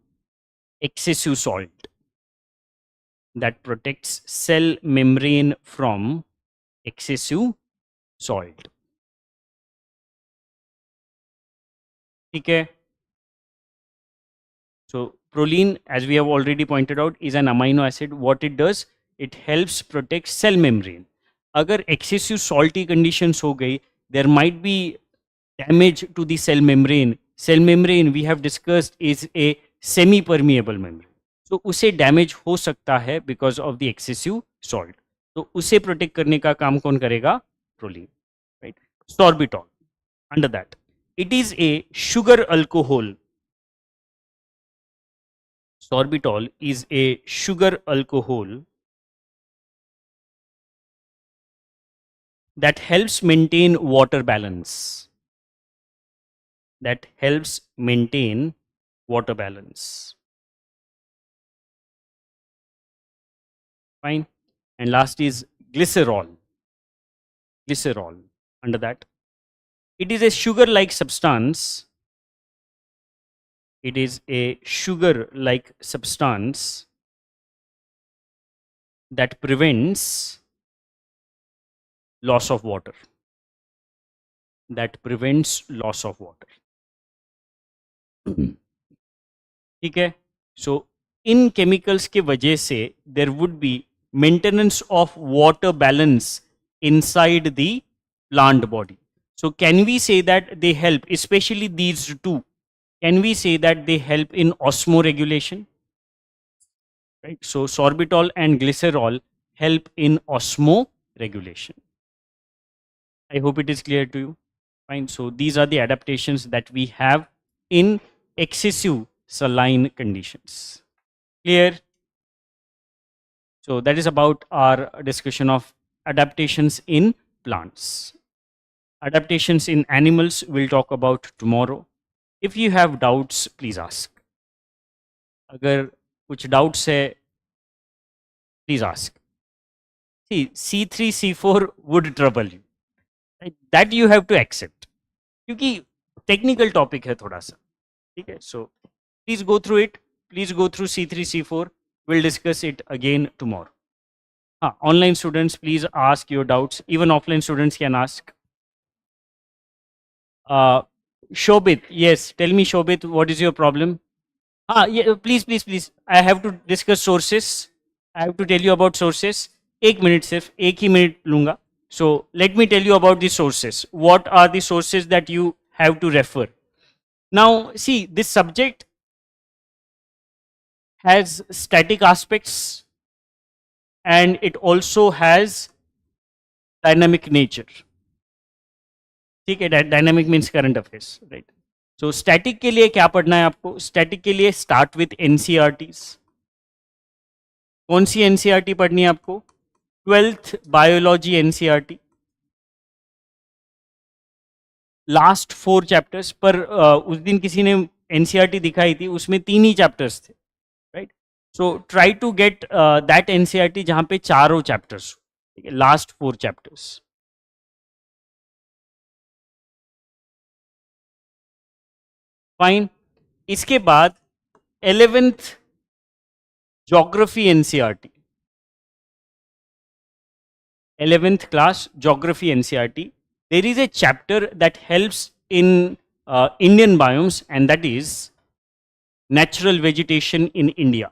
excessive salt. That protects cell membrane from excessive salt. Okay. So proline, as we have already pointed out, is an amino acid. What it does, it helps protect cell membrane. अगर excessive salty conditions हो गई, there might be damage to the cell membrane. Cell membrane, we have discussed, is a semi-permeable membrane. So उसे damage हो सकता है because of the excessive salt. तो उसे protect करने का काम कौन करेगा? Proline, right? Sorbitol, under that, it is a sugar alcohol. Sorbitol is a sugar alcohol that helps maintain water balance. Fine. And last is glycerol. Under that, it is a sugar-like substance. That prevents loss of water. ठीक है. So in chemicals के वजह से there would be maintenance of water balance inside the plant body. So can we say that they help, especially these two, can we say that they help in osmoregulation? Right. So sorbitol and glycerol help in osmoregulation. I hope it is clear to you. Fine. So these are the adaptations that we have in excessive saline conditions. Clear? So that is about our discussion of adaptations in plants. Adaptations in animals we'll talk about tomorrow. If you have doubts, please ask. अगर कुछ doubts है, please ask. see C3 C4 would trouble you, right? That you have to accept क्योंकि technical topic है थोड़ा सा, ठीक है. So please go through it, please go through C3 C4. Will discuss it again tomorrow. हाँ, online students please ask your doubts, even offline students can ask. Shobit, yes, tell me Shobit, what is your problem? Yeah, please, I have to discuss sources. I have to tell you about sources. एक minute, सिर्फ एक ही minute लूंगा. So let me tell you about the sources. What are the sources that you have to refer? Now see, this subject has static aspects and it also has dynamic nature. ठीक है, dynamic means current affairs, right. So static के लिए क्या पढ़ना है आपको? Static के लिए स्टार्ट विथ एनसीईआरटीज. कौन सी एनसीईआरटी पढ़नी है आपको? 12th biology NCERT, last 4 chapters. पर उस दिन किसी ने एनसीईआरटी दिखाई थी, उसमें 3 ही चैप्टर्स थे, right. So try to get that NCERT जहां पे चारों चैप्टर्स, ठीक है, लास्ट 4 चैप्टर्स. फाइन. इसके बाद 11th geography NCERT, 11th class geography NCERT. There is a chapter that helps in Indian biomes, and that is natural vegetation in India.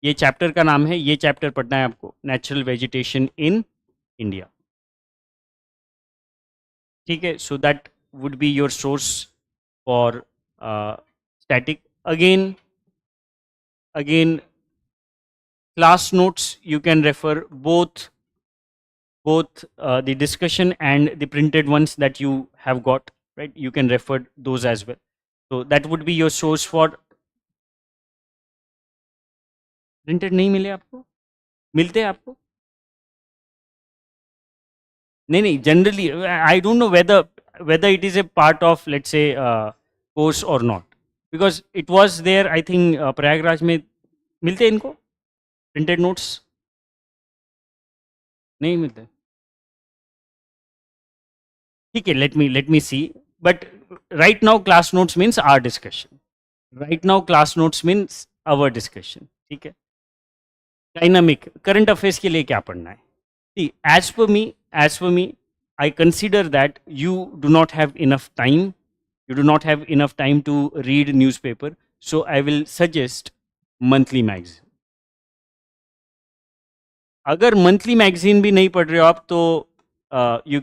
ये chapter का नाम है, ये चैप्टर पढ़ना है आपको, नेचुरल वेजिटेशन इन इंडिया, ठीक है. So that would be your source for static. Again class notes, you can refer both the discussion and the printed ones that you have got, right? You can refer those as well. So that would be your source for. Printed नहीं मिले आपको? मिलते हैं आपको? नहीं, generally I don't know whether it is a part of, let's say, course or not, because it was there, I think, Prayagraj में मिलते हैं इनको प्रिंटेड नोट्स? नहीं मिलते, ठीक है. let me see. But right now class notes means our discussion. Right now class notes means our discussion, ठीक है. डायनामिक करंट अफेयर्स के लिए क्या पढ़ना है? See, as per me, I consider that you do not have enough time. You do not have enough time to read newspaper. So I will suggest monthly magazine. अगर monthly magazine भी नहीं पढ़ रहे हो आप, तो you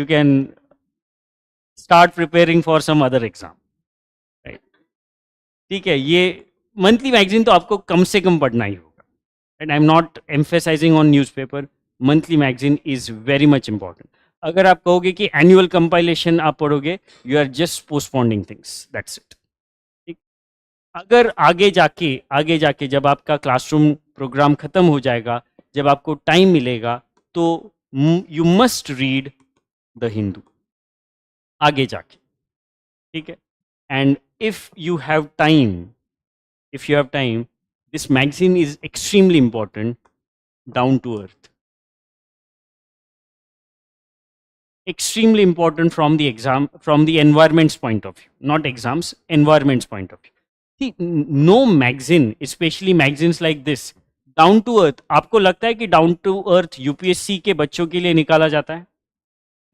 can start preparing for some other exam, right? ठीक है, ये monthly magazine तो आपको कम से कम पढ़ना ही होगा, and I'm not emphasizing on newspaper. Monthly magazine is very much important. अगर आप कहोगे कि annual compilation आप पढ़ोगे, you are just postponing things. That's it. ठीक. अगर आगे जाके जब आपका क्लासरूम प्रोग्राम खत्म हो जाएगा, जब आपको टाइम मिलेगा, तो you must read the Hindu आगे जाके, ठीक है. And if you have time, this magazine is extremely important. Down to earth, extremely important from the environment's point of view, not exams, environment's point of view. See, no magazine, especially magazines like this, down to earth. आपको लगता है कि down to earth UPSC के बच्चों के लिए निकाला जाता है?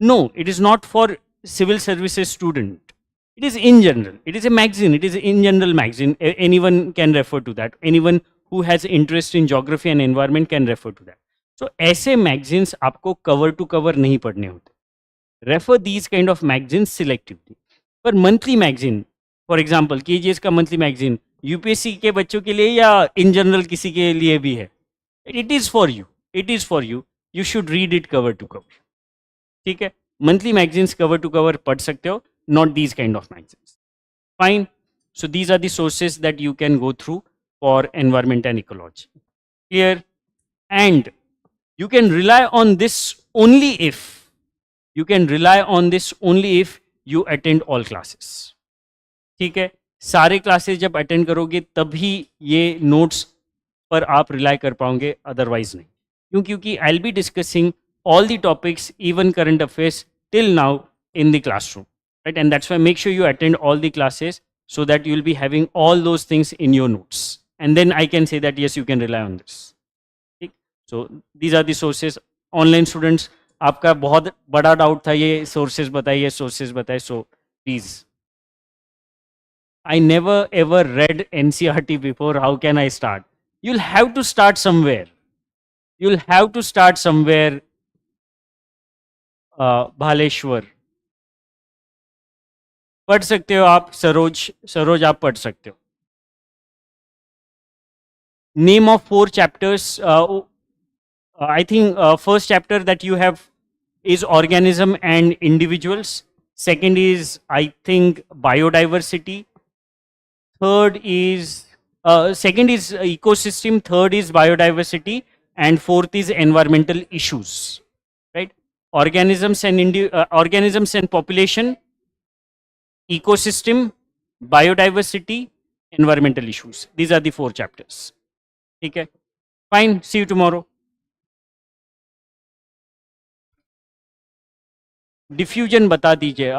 No, it is not for civil services student. It is in general. It is a magazine. It is in general magazine. Anyone can refer to that. Anyone who has interest in geography and environment can refer to that. So ऐसे magazines आपको cover to cover नहीं पढ़ने होते. Refer these kind of magazines selectively. पर monthly magazine, for example, KGS का monthly magazine, UPSC के बच्चों के लिए या in general किसी के लिए भी है. It is for you. It is for you. You should read it cover to cover. ठीक है. Monthly magazines cover to cover पढ़ सकते हो. Not these kind of magazines. Fine. So these are the sources that you can go through for environment and ecology. Clear? And you can rely on this only if you attend all classes. ठीक है. सारे classes जब attend करोगे तभी ये notes पर आप rely कर पाओगे, अदरवाइज नहीं। क्यों? क्योंकि आई will be discussing all the topics, even current affairs, till now in the classroom, right? And that's why make sure you attend all the classes so that you'll be having all those things in your notes. And then I can say that yes, you can rely on this. ठीक? So these are the sources. Online students, आपका बहुत बड़ा doubt था, ये sources बताइए, sources बताइए. So please. I never ever read NCERT before. How can I start? You'll have to start somewhere. You'll have to start somewhere. Bhaleshwar पढ़ सकते हो आप, सरोज आप पढ़ सकते हो. Name of 4 chapters. I think first chapter that you have is organism and individuals. Second is, I think, biodiversity. Third is second is ecosystem. Third is biodiversity, and fourth is environmental issues. Right? Organisms and population, ecosystem, biodiversity, environmental issues. These are the 4 chapters. ठीक है? Fine. See you tomorrow. Diffusion बता दीजिए.